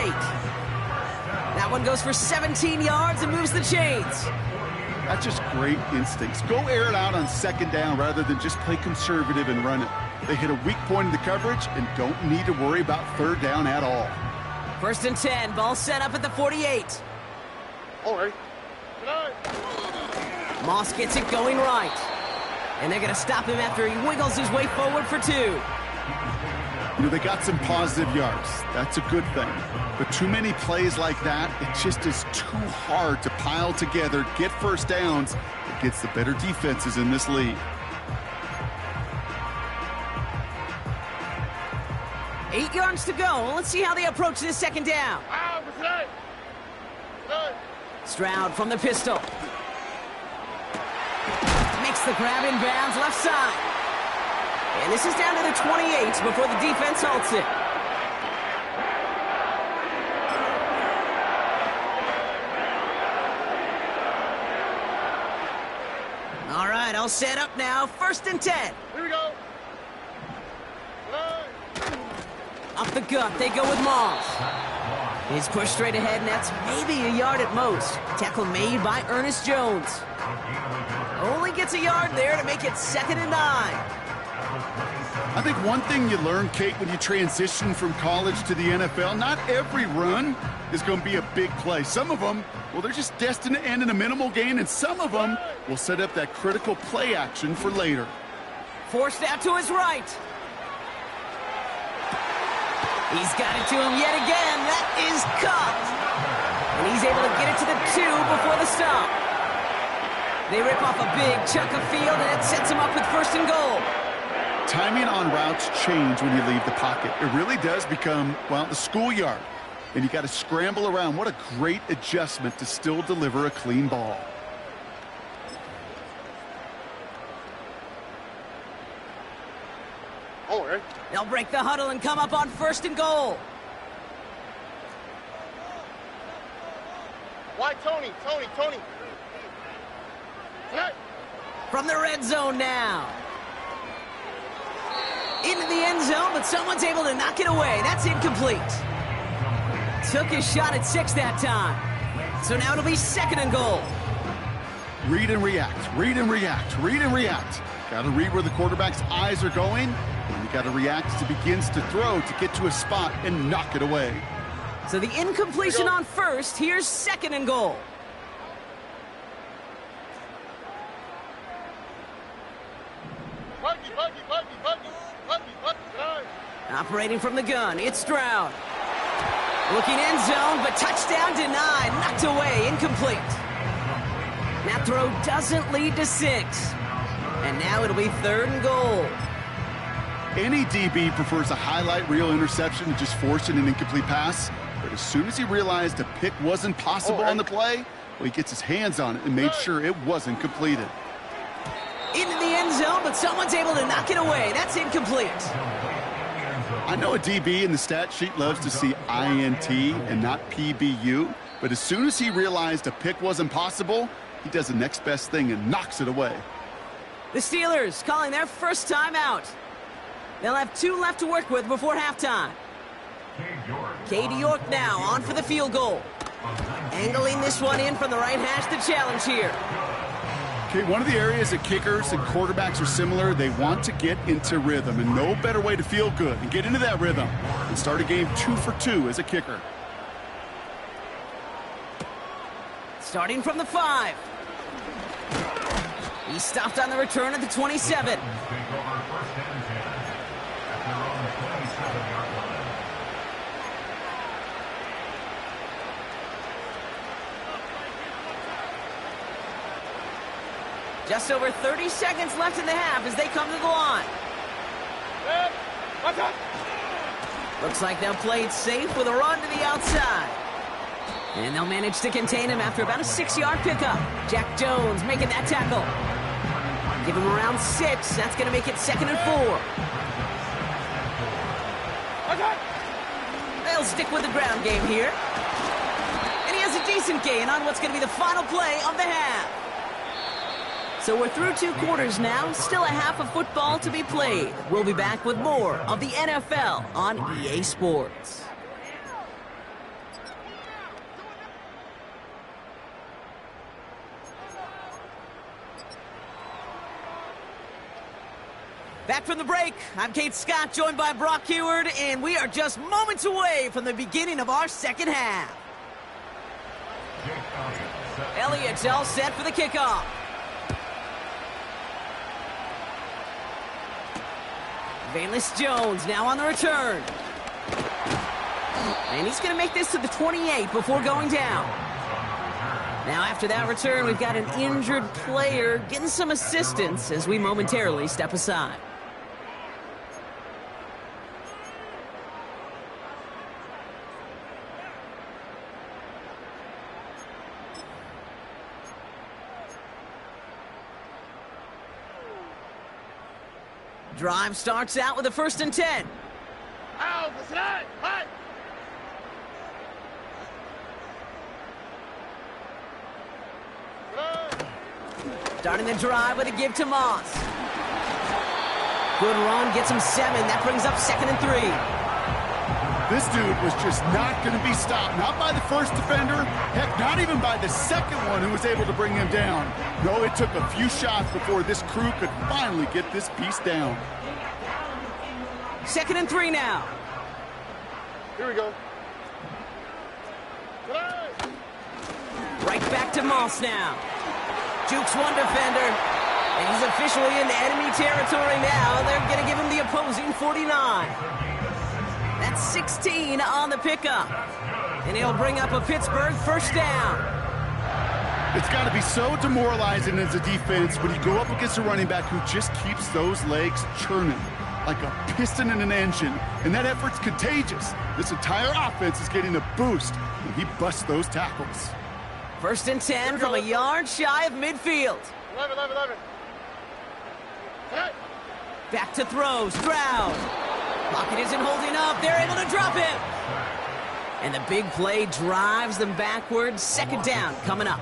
That one goes for 17 yards and moves the chains. That's just great instincts. Go air it out on 2nd down rather than just play conservative and run it. They hit a weak point in the coverage and don't need to worry about 3rd down at all. 1st and 10, ball set up at the 48. All right. Moss gets it going right. And they're going to stop him after he wiggles his way forward for 2. You know, they got some positive yards. That's a good thing. But too many plays like that, it just is too hard to pile together, get 1st downs against the better defenses in this league. 8 yards to go. Let's see how they approach this 2nd down. Stroud from the pistol. Makes the grab in bounds left side. And this is down to the 28 before the defense halts it. All set up now, 1st and 10. Here we go. Up the gut, they go with Moss. He's pushed straight ahead, and that's maybe a yard at most. Tackle made by Ernest Jones. Only gets a yard there to make it 2nd and 9. I think one thing you learn, Kate, when you transition from college to the NFL, not every run is going to be a big play. Some of them, well, they're just destined to end in a minimal gain, and some of them will set up that critical play action for later. Forced out to his right. He's got it to him yet again. That is caught. And he's able to get it to the 2 before the stop. They rip off a big chunk of field, and it sets him up with 1st and goal. Timing on routes change when you leave the pocket. It really does become, well, the schoolyard. And you got to scramble around. What a great adjustment to still deliver a clean ball. All right. They'll break the huddle and come up on 1st and goal. Why, Tony? Hey. From the red zone now. Into the end zone, but someone's able to knock it away. That's incomplete. Took his shot at 6 that time. So now it'll be 2nd and goal. Read and react, read and react, read and react. Got to read where the quarterback's eyes are going, and you got to react as he begins to throw to get to a spot and knock it away. So the incompletion on 1st, here's 2nd and goal. Operating from the gun, it's Stroud. Looking end zone, but touchdown denied, knocked away, incomplete. That throw doesn't lead to 6. And now it'll be 3rd and goal. Any DB prefers a highlight reel interception to just forcing an incomplete pass. But as soon as he realized a pick wasn't possible on the play, well, he gets his hands on it and made sure it wasn't completed. Into the end zone, but someone's able to knock it away. That's incomplete. I know a DB in the stat sheet loves to see INT and not PBU, but as soon as he realized a pick wasn't possible, he does the next best thing and knocks it away. The Steelers calling their first time out. They'll have 2 left to work with before halftime. Cade York now on for the field goal. Angling this one in from the right hash, the challenge here. Okay, one of the areas that kickers and quarterbacks are similar, they want to get into rhythm, and no better way to feel good and get into that rhythm and start a game 2 for 2 as a kicker. Starting from the 5. He stopped on the return at the 27. Just over 30 seconds left in the half as they come to the line. Looks like they'll play it safe with a run to the outside. And they'll manage to contain him after about a 6-yard pickup. Jack Jones making that tackle. Give him around 6. That's going to make it 2nd and 4. They'll stick with the ground game here. And he has a decent gain on what's going to be the final play of the half. So we're through 2 quarters now, still a half of football to be played. We'll be back with more of the NFL on EA Sports. Back from the break, I'm Kate Scott, joined by Brock Heward, and we are just moments away from the beginning of our second half. Elliott's all set for the kickoff. Valus Jones now on the return. And he's going to make this to the 28 before going down. Now after that return, we've got an injured player getting some assistance as we momentarily step aside. Drive starts out with a 1st and 10. Starting the drive with a give to Moss. Good run, gets him 7. That brings up 2nd and 3. This dude was just not going to be stopped. Not by the first defender. Heck, not even by the second one who was able to bring him down. No, it took a few shots before this crew could finally get this piece down. 2nd and 3 now. Here we go. Right back to Moss now. Jukes one defender. And he's officially in enemy territory now. They're going to give him the opposing 49. That's 16 on the pickup. And he'll bring up a Pittsburgh first down. It's got to be so demoralizing as a defense when you go up against a running back who just keeps those legs churning like a piston in an engine. And that effort's contagious. This entire offense is getting a boost when he busts those tackles. 1st and 10 from a yard shy of midfield. 11. Back to throw. Stroud. Pocket isn't holding up. They're able to drop him. And the big play drives them backwards. 2nd down coming up.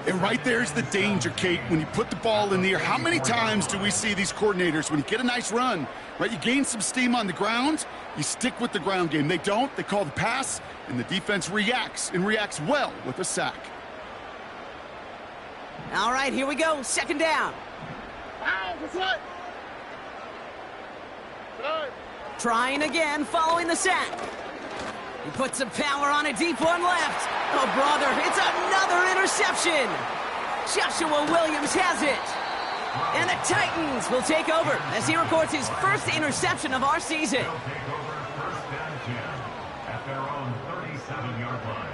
And right there's the danger, Kate, when you put the ball in the air. How many times do we see these coordinators, when you get a nice run, right, you gain some steam on the ground, you stick with the ground game. They don't. They call the pass, and the defense reacts, and reacts well with a sack. All right, here we go. 2nd down. Trying again, following the sack. He puts some power on a deep one left. Oh, brother, it's another interception. Joshua Williams has it. And the Titans will take over as he records his first interception of our season. At their own 37-yard line.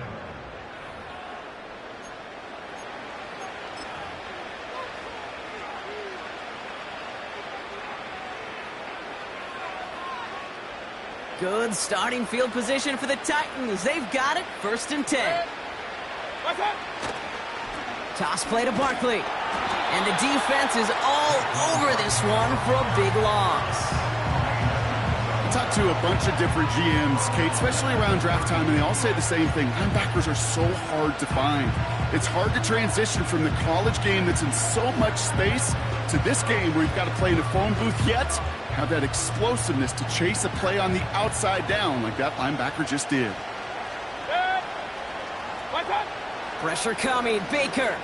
Good starting field position for the Titans. They've got it. 1st and 10. Toss play to Barkley. And the defense is all over this one for a big loss. I talked to a bunch of different GMs, Kate, especially around draft time, and they all say the same thing. Linebackers are so hard to find. It's hard to transition from the college game that's in so much space to this game where you've got to play in a phone booth, yet have that explosiveness to chase a play on the outside down like that linebacker just did. Pressure coming. Baker.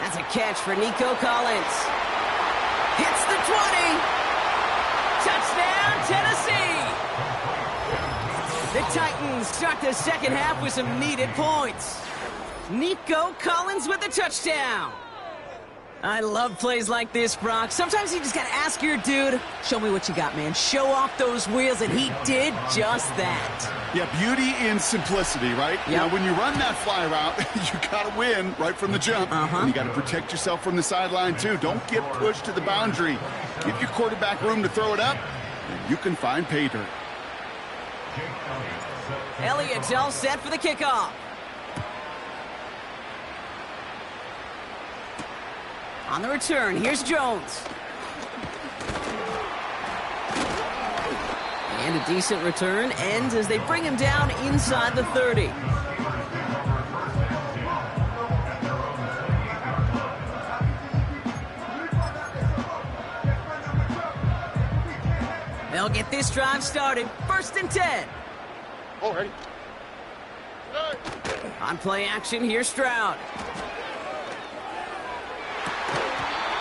That's a catch for Nico Collins. Hits the 20. Touchdown, Tennessee. The Titans start the 2nd half with some needed points. Nico Collins with the touchdown. I love plays like this, Brock. Sometimes you just got to ask your dude, show me what you got, man. Show off those wheels, and he did just that. Yeah, beauty in simplicity, right? Yep. Now, when you run that fly route, you got to win right from the jump. And you got to protect yourself from the sideline, too. Don't get pushed to the boundary. Give your quarterback room to throw it up, and you can find pay dirt. Elliott's all set for the kickoff. On the return, here's Jones. And a decent return ends as they bring him down inside the 30. They'll get this drive started. 1st and 10. Already. On play action, here's Stroud.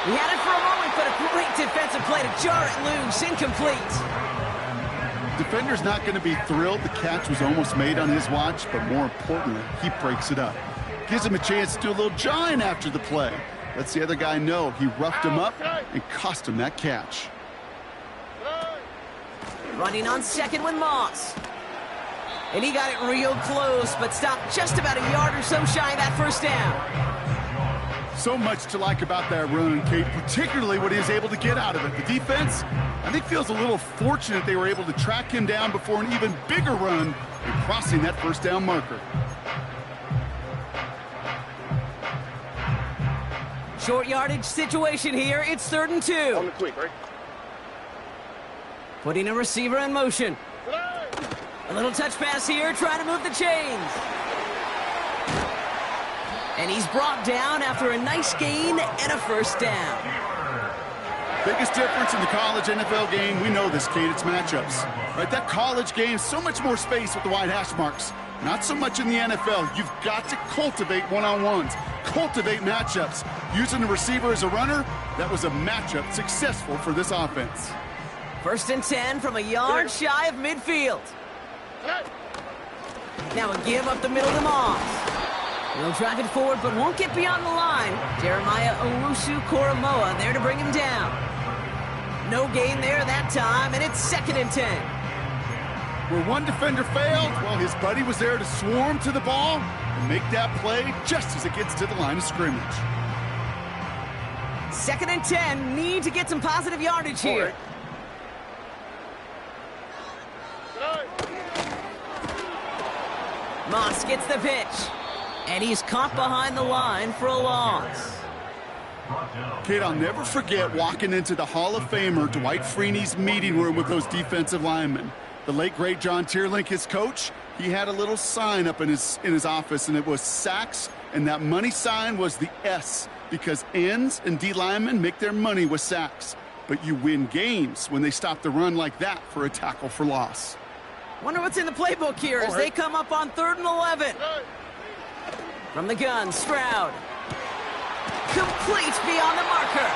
He had it for a moment, but a great defensive play to jar it loose. Incomplete. Defender's not going to be thrilled the catch was almost made on his watch, but more importantly, he breaks it up. Gives him a chance to do a little jawing after the play. Lets the other guy know he roughed him up and cost him that catch. Running on 2nd with Moss. And he got it real close, but stopped just about a yard or so shy of that 1st down. So much to like about that run, Kate, particularly what he was able to get out of it. The defense, I think, feels a little fortunate they were able to track him down before an even bigger run and crossing that 1st down marker. Short yardage situation here. It's 3rd and 2. On the quick, right? Putting a receiver in motion. A little touch pass here, trying to move the chains. And he's brought down after a nice gain and a first down. Biggest difference in the college NFL game, we know this, Kate, it's matchups. Right, that college game, so much more space with the wide hash marks. Not so much in the NFL. You've got to cultivate one-on-ones, cultivate matchups. Using the receiver as a runner, that was a matchup successful for this offense. 1st and 10 from a yard shy of midfield. Now a give up the middle to Moss. He'll drive it forward, but won't get beyond the line. Jeremiah Owusu-Koramoah there to bring him down. No gain there that time, and it's 2nd and 10. Where one defender failed, well, his buddy was there to swarm to the ball and make that play just as it gets to the line of scrimmage. 2nd and 10, need to get some positive yardage here. Moss gets the pitch. And he's caught behind the line for a loss. Kate, I'll never forget walking into the Hall of Famer Dwight Freeney's meeting room with those defensive linemen. The late, great John Tierlink, his coach, he had a little sign up in his office, and it was sacks, and that money sign was the S, because ends and D linemen make their money with sacks. But you win games when they stop the run like that for a tackle for loss. Wonder what's in the playbook here as they come up on 3rd and 11. From the gun, Stroud. Complete beyond the marker.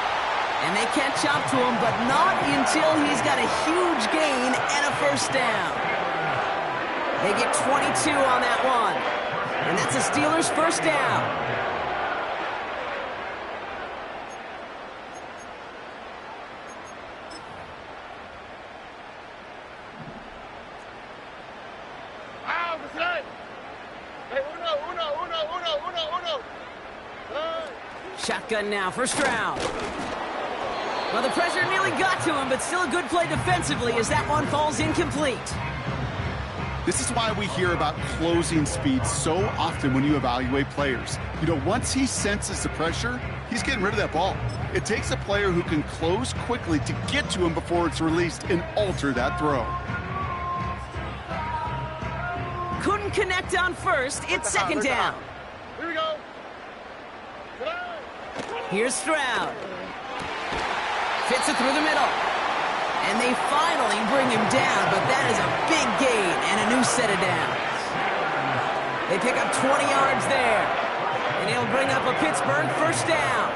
And they catch up to him, but not until he's got a huge gain and a first down. They get 22 on that one. And that's the Steelers' first down. Shotgun now for Stroud. Well, the pressure nearly got to him, but still a good play defensively as that one falls incomplete. This is why we hear about closing speed so often when you evaluate players. You know, once he senses the pressure, he's getting rid of that ball. It takes a player who can close quickly to get to him before it's released and alter that throw. Couldn't connect on first. It's 2nd down. Here we go. Here's Stroud. Fits it through the middle. And they finally bring him down, but that is a big gain and a new set of downs. They pick up 20 yards there. And he'll bring up a Pittsburgh first down.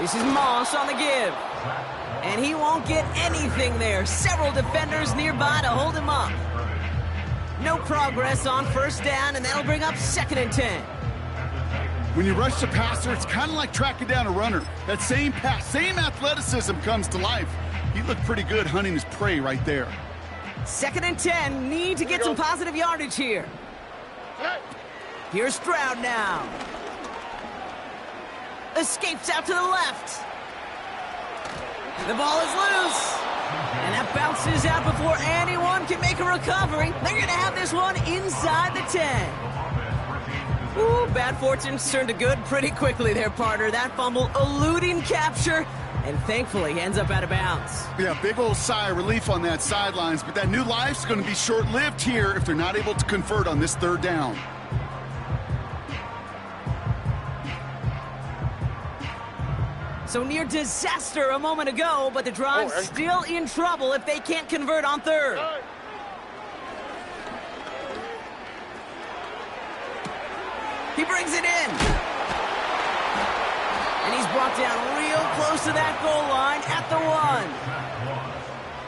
This is Moss on the give. And he won't get anything there. Several defenders nearby to hold him up. No progress on first down, and that'll bring up 2nd and 10. When you rush the passer, it's kind of like tracking down a runner. That same pass, same athleticism comes to life. He looked pretty good hunting his prey right there. 2nd and 10, need to get some positive yardage here. Here's Stroud now. Escapes out to the left. The ball is loose. And that bounces out before anyone can make a recovery. They're going to have this one inside the 10. Ooh, bad fortunes turned to good pretty quickly there, partner. That fumble eluding capture, and thankfully ends up out of bounds. Yeah, big old sigh of relief on that sidelines, but that new life's going to be short-lived here if they're not able to convert on this 3rd down. So near disaster a moment ago, but the drive's still in trouble if they can't convert on 3rd. He brings it in. And he's brought down real close to that goal line at the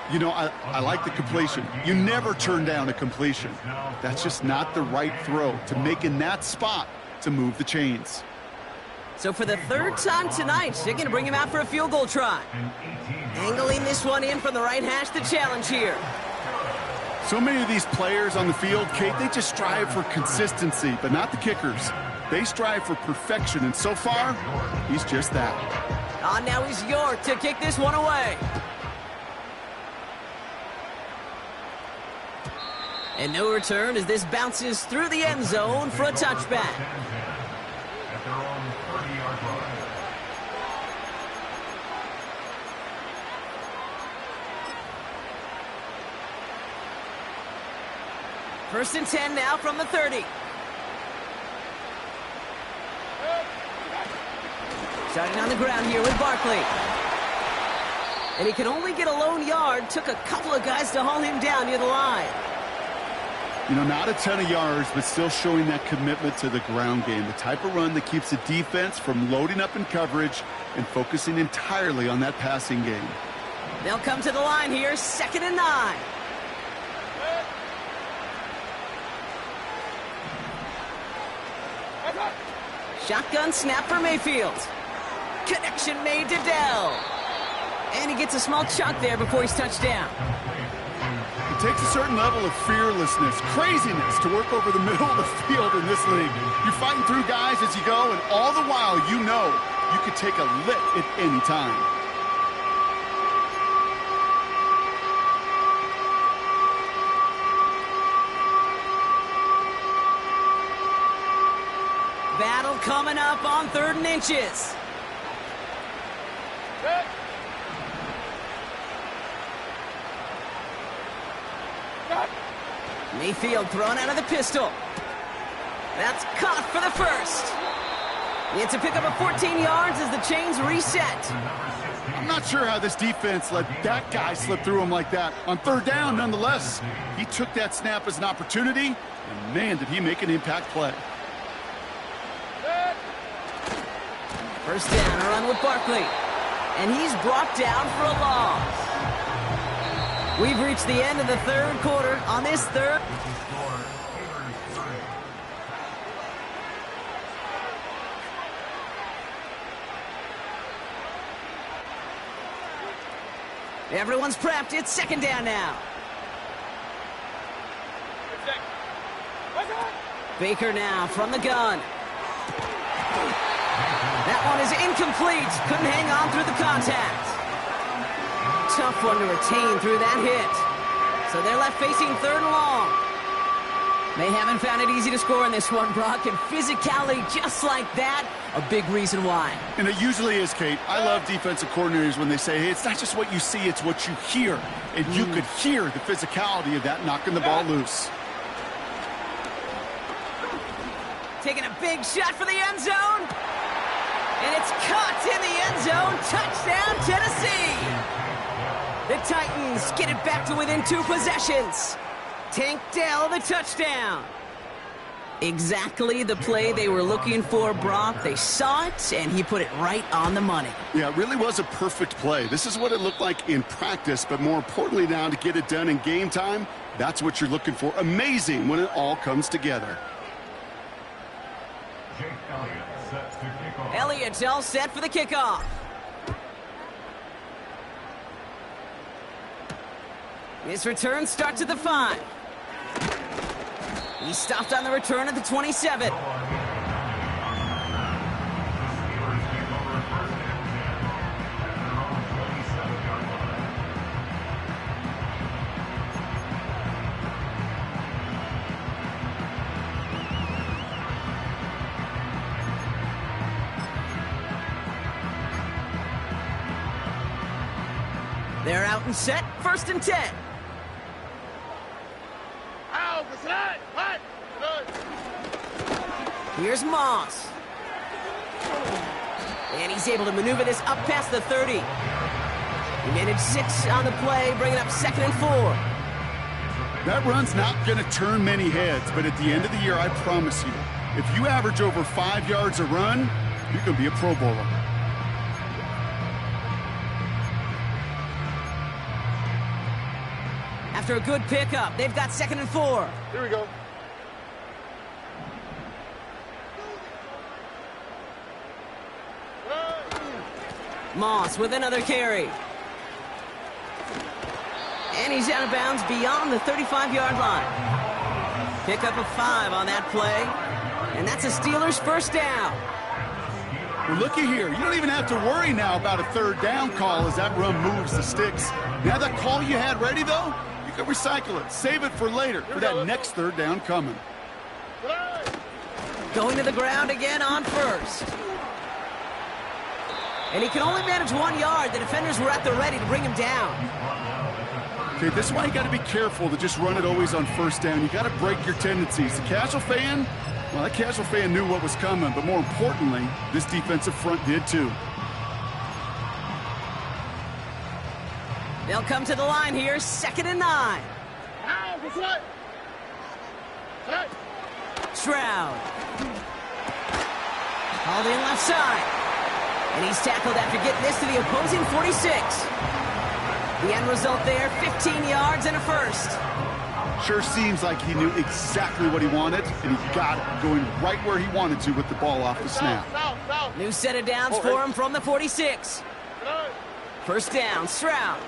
1. You know, I like the completion. You never turn down a completion. That's just not the right throw to make in that spot to move the chains. So for the 3rd time tonight, they're going to bring him out for a field goal try. Angling this one in from the right hash, the challenge here. So many of these players on the field, Kate, they just strive for consistency, but not the kickers. They strive for perfection, and so far, he's just that. Now he's York to kick this one away. And no return as this bounces through the end zone for a touchback. First and 10 now from the 30. Starting on the ground here with Barkley. And he can only get a lone yard. Took a couple of guys to haul him down near the line. You know, not a ton of yards, but still showing that commitment to the ground game. The type of run that keeps the defense from loading up in coverage and focusing entirely on that passing game. They'll come to the line here, 2nd and 9. Shotgun snap for Mayfield. Connection made to Dell. And he gets a small chunk there before he's touched down. It takes a certain level of fearlessness, craziness to work over the middle of the field in this league. You're fighting through guys as you go, and all the while you know you could take a lick at any time. Battle coming up on 3rd and inches. Mayfield thrown out of the pistol. That's caught for the first. It's a pickup of 14 yards as the chains reset. I'm not sure how this defense let that guy slip through him like that. On 3rd down, nonetheless, he took that snap as an opportunity, and man, did he make an impact play. First down, a run with Barkley. And he's brought down for a loss. We've reached the end of the 3rd quarter on this 3rd. Everyone's prepped. It's 2nd down now. Baker now from the gun. That one is incomplete. Couldn't hang on through the contact. Tough one to retain through that hit. So they're left facing 3rd and long. They haven't found it easy to score in this one, Brock, and physicality just like that, a big reason why. And it usually is, Kate. I love defensive coordinators when they say, hey, it's not just what you see, it's what you hear. And you could hear the physicality of that knocking the ball loose. Taking a big shot for the end zone. And it's caught in the end zone. Touchdown, Tennessee. The Titans get it back to within 2 possessions. Tank Dell the touchdown. Exactly the play they were looking for, Brock. They saw it, and he put it right on the money. Yeah, it really was a perfect play. This is what it looked like in practice, but more importantly now to get it done in game time, that's what you're looking for. Amazing when it all comes together. Elliott's all set for the kickoff. His return starts at the 5. He stopped on the return at the 27. They're out and set, 1st and 10. Here's Moss. And he's able to maneuver this up past the 30. He managed 6 on the play, bringing up 2nd and 4. That run's not going to turn many heads, but at the end of the year, I promise you, if you average over 5 yards a run, you can be a Pro Bowler. After a good pickup, they've got 2nd and 4. Here we go. Moss with another carry. And he's out of bounds beyond the 35-yard line. Pickup of 5 on that play. And that's a Steelers first down. Well, looky here. You don't even have to worry now about a 3rd down call as that run moves the sticks. Now that call you had ready, though, you can recycle it. Save it for later for that next 3rd down coming. Going to the ground again on 1st. And he can only manage 1 yard. The defenders were at the ready to bring him down. Okay, this is why you got to be careful to just run it always on first down. You got to break your tendencies. The casual fan, well, that casual fan knew what was coming, but more importantly, this defensive front did too. They'll come to the line here, 2nd and 9. Stroud. Hauled in left side. And he's tackled after getting this to the opposing 46. The end result there, 15 yards and a first. Sure seems like he knew exactly what he wanted, and he got it going right where he wanted to with the ball off the snap. New set of downs for him from the 46. First down, Stroud.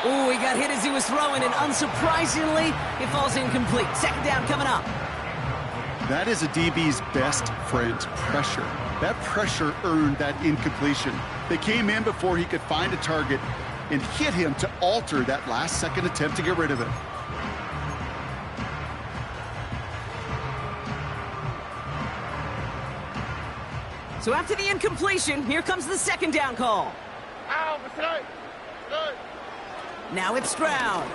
Ooh, he got hit as he was throwing, and unsurprisingly, it falls incomplete. 2nd down coming up. That is a DB's best friend, pressure. That pressure earned that incompletion. They came in before he could find a target and hit him to alter that last-second attempt to get rid of it. So after the incompletion, here comes the 2nd down call. Now it's Stroud.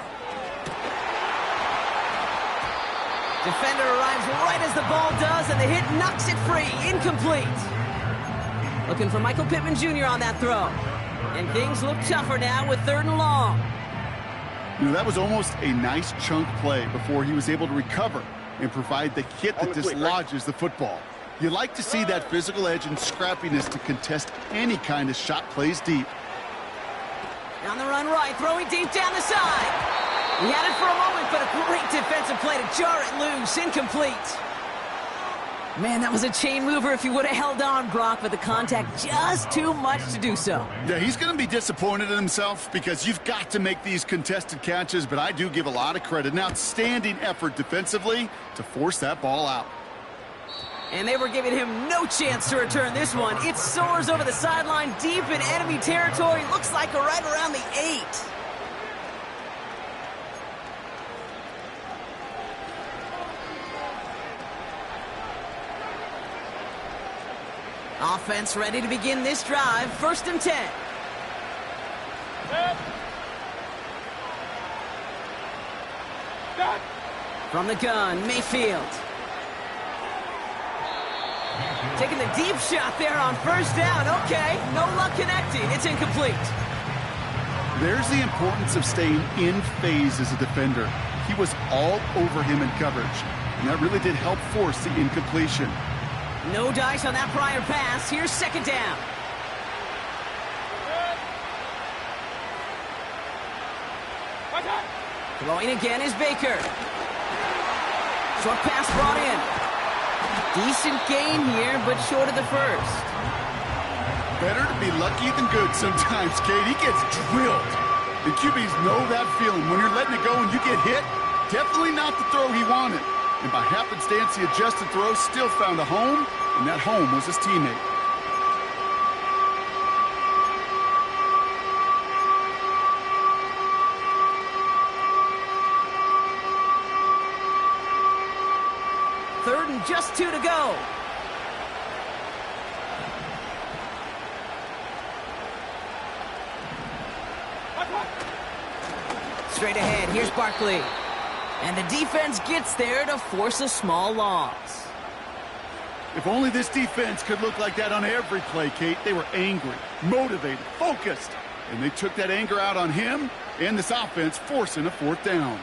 Defender arrives right as the ball does, and the hit knocks it free. Incomplete. Looking for Michael Pittman Jr. on that throw. And things look tougher now with 3rd and long. You know, that was almost a nice chunk play before he was able to recover and provide the hit that dislodges the football. You like to see that physical edge and scrappiness to contest any kind of shot plays deep. On the run right, throwing deep down the side. He had it for a moment, but a great defensive play to jar it loose. Incomplete. Man, that was a chain mover if he would have held on, Brock, but the contact just too much to do so. Yeah, he's going to be disappointed in himself because you've got to make these contested catches, but I do give a lot of credit. An outstanding effort defensively to force that ball out. And they were giving him no chance to return this one. It soars over the sideline deep in enemy territory. Looks like right around the 8. Offense ready to begin this drive. 1st and 10. From the gun, Mayfield. Taking the deep shot there on 1st down. Okay, no luck connecting. It's incomplete. There's the importance of staying in phase as a defender. He was all over him in coverage, and that really did help force the incompletion. No dice on that prior pass. Here's 2nd down. Throwing again is Baker. Short pass brought in. Decent gain here, but short of the first. Better to be lucky than good sometimes, Kate. He gets drilled. And QBs know that feeling. When you're letting it go and you get hit, definitely not the throw he wanted. And by happenstance, the adjusted throw still found a home, and that home was his teammate. Third and just 2 to go. Straight ahead, here's Barkley. And the defense gets there to force a small loss. If only this defense could look like that on every play, Kate. They were angry, motivated, focused. And they took that anger out on him and this offense, forcing a 4th down.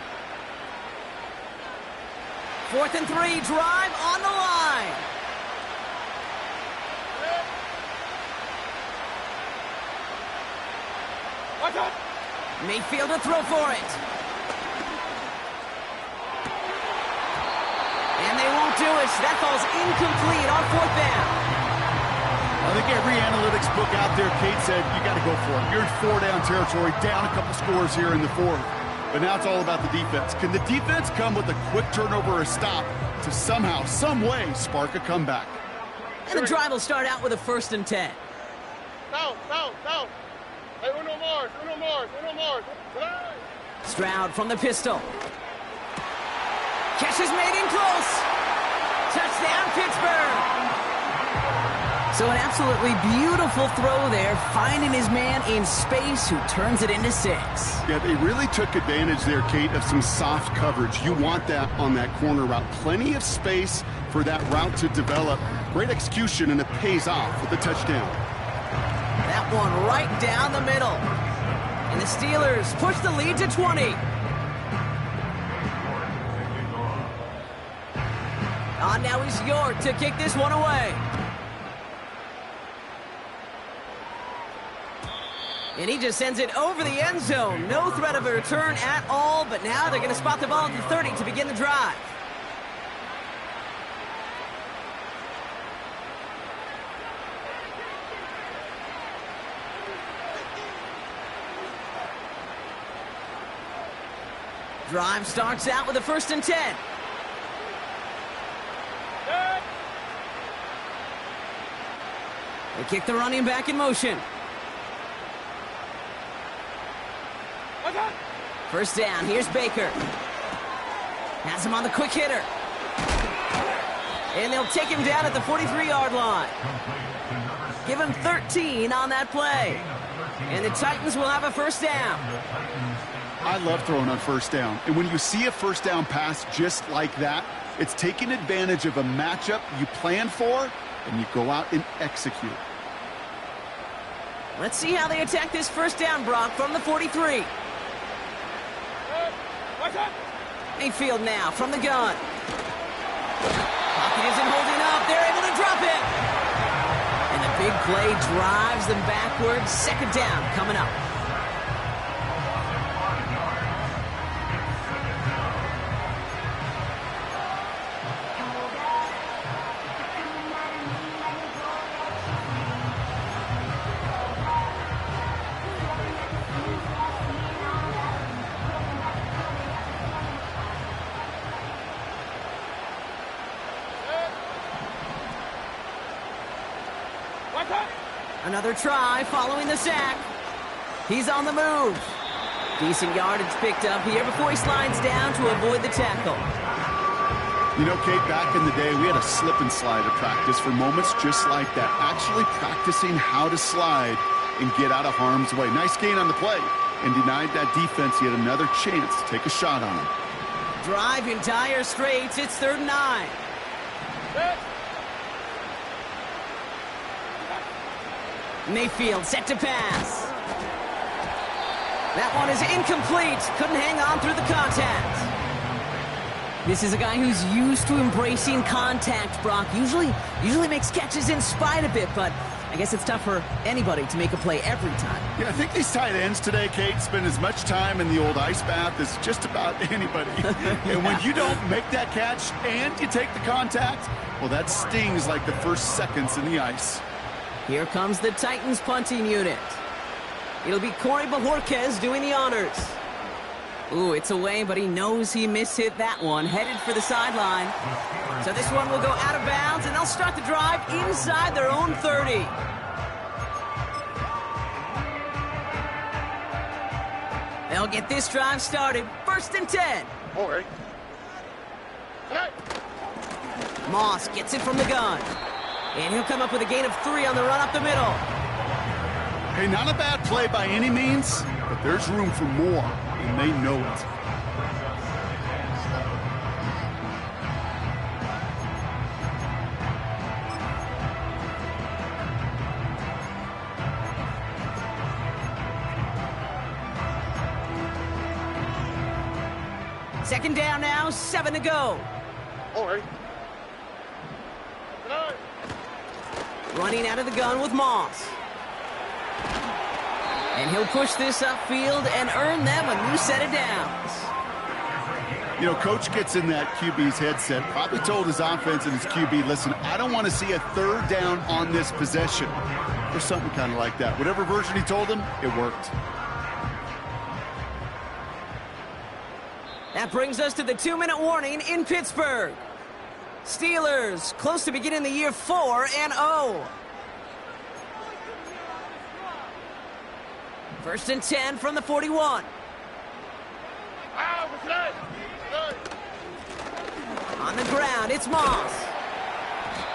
4th and 3, drive on the line. Mayfield to throw for it. And they won't do it. That falls incomplete on 4th down. I think every analytics book out there, Kate, said you got to go for it. You're in 4-down territory, down a couple scores here in the 4th. But now it's all about the defense. Can the defense come with a quick turnover or stop to somehow, some way, spark a comeback? And the drive will start out with a 1st and 10. Down. Hey, uno more. Stroud from the pistol. Catch is made in close. Touchdown, Pittsburgh. So an absolutely beautiful throw there, finding his man in space who turns it into 6. Yeah, they really took advantage there, Kate, of some soft coverage. You want that on that corner route. Plenty of space for that route to develop. Great execution, and it pays off with a touchdown. That one right down the middle. And the Steelers push the lead to 20. Now is York to kick this one away. And he just sends it over the end zone. No threat of a return at all, but now they're going to spot the ball at the 30 to begin the drive. Drive starts out with a 1st and 10. They kick the running back in motion. First down, here's Baker. Has him on the quick hitter. And they'll take him down at the 43-yard line. Give him 13 on that play. And the Titans will have a first down. I love throwing on first down. And when you see a first down pass just like that, it's taking advantage of a matchup you plan for, and you go out and execute. Let's see how they attack this first down, Brock, from the 43. Mayfield now from the gun. Pocket isn't holding up. They're able to drop it. And the big play drives them backwards. Second down coming up. Another try following the sack. He's on the move. Decent yardage picked up here before he slides down to avoid the tackle. You know, Kate, back in the day, we had a slip and slide at practice for moments just like that. Actually practicing how to slide and get out of harm's way. Nice gain on the play, and denied that defense yet another chance to take a shot on him. Drive in dire straits. It's 3rd and 9. Mayfield set to pass. That one is incomplete. Couldn't hang on through the contact. This is a guy who's used to embracing contact, Brock. Usually makes catches in spite of it, but I guess it's tough for anybody to make a play every time. Yeah, I think these tight ends today, Kate, spend as much time in the old ice bath as just about anybody. And when you don't make that catch and you take the contact, well, that stings like the first seconds in the ice. Here comes the Titans punting unit. It'll be Corey Bajorquez doing the honors. Ooh, it's away, but he knows he mishit that one. Headed for the sideline. So this one will go out of bounds, and they'll start the drive inside their own 30. They'll get this drive started. 1st and 10. All right. Moss gets it from the gun. And he'll come up with a gain of 3 on the run up the middle. Hey, not a bad play by any means, but there's room for more, and they know it. Second down now, 7 to go. All right. Running out of the gun with Moss. And he'll push this upfield and earn them a new set of downs. You know, Coach gets in that QB's headset, probably told his offense and his QB, listen, I don't want to see a 3rd down on this possession. Or something kind of like that. Whatever version he told him, it worked. That brings us to the 2-minute warning in Pittsburgh. Steelers close to beginning the year 4-0. 1st and 10 from the 41. On the ground, it's Moss.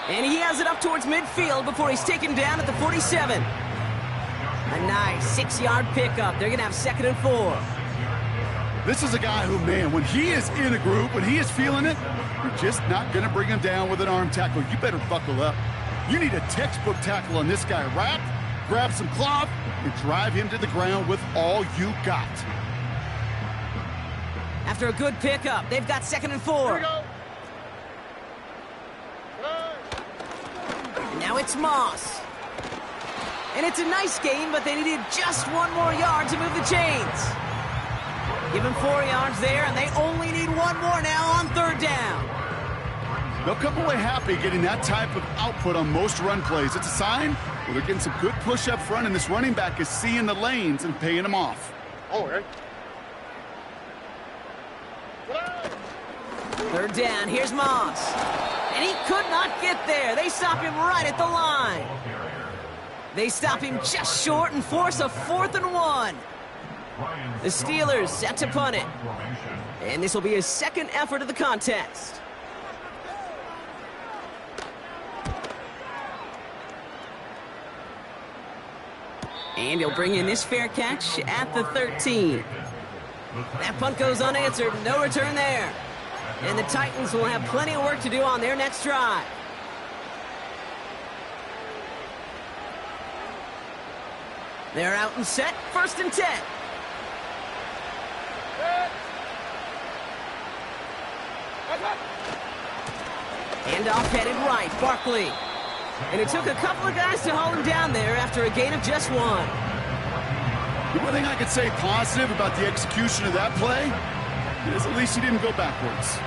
And he has it up towards midfield before he's taken down at the 47. A nice 6-yard pickup. They're going to have 2nd and 4. This is a guy who, man, when he is in a group, when he is feeling it, you're just not going to bring him down with an arm tackle. You better buckle up. You need a textbook tackle on this guy. Wrap, grab some cloth, and drive him to the ground with all you got. After a good pickup, they've got 2nd and 4. And now it's Moss. And it's a nice game, but they needed just 1 more yard to move the chains. Give them 4 yards there, and they only need 1 more now on 3rd down. They'll come away happy getting that type of output on most run plays. It's a sign where they're getting some good push up front, and this running back is seeing the lanes and paying them off. Oh, right. 3rd down, here's Moss. And he could not get there. They stop him right at the line. They stop him just short and force a 4th and 1. The Steelers set to punt it. And this will be his 2nd effort of the contest. And he'll bring in this fair catch at the 13. That punt goes unanswered. No return there. And the Titans will have plenty of work to do on their next drive. They're out and set. 1st and 10. Handoff headed right. Barkley. And it took a couple of guys to hold him down there after a gain of just 1. The one thing I could say positive about the execution of that play is at least he didn't go backwards.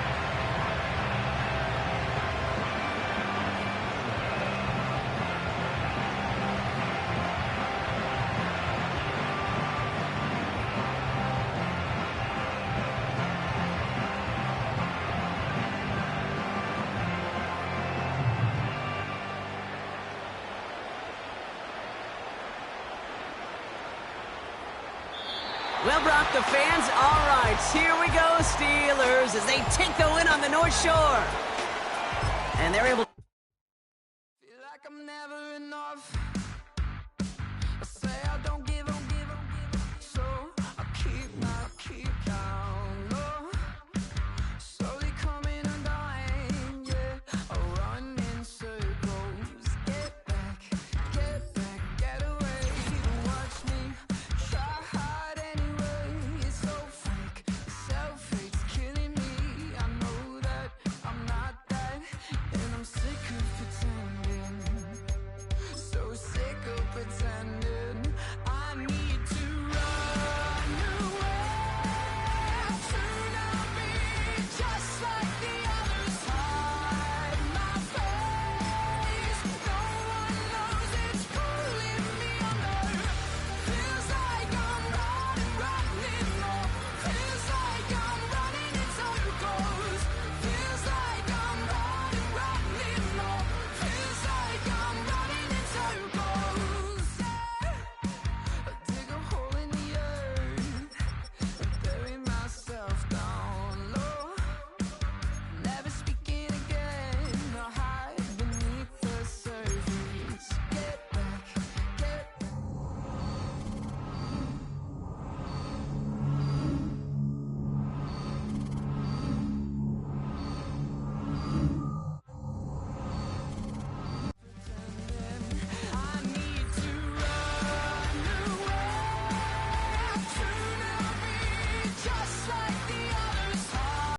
Well, Brock, the fans, all right, here we go, Steelers, as they take the win on the North Shore. And they're able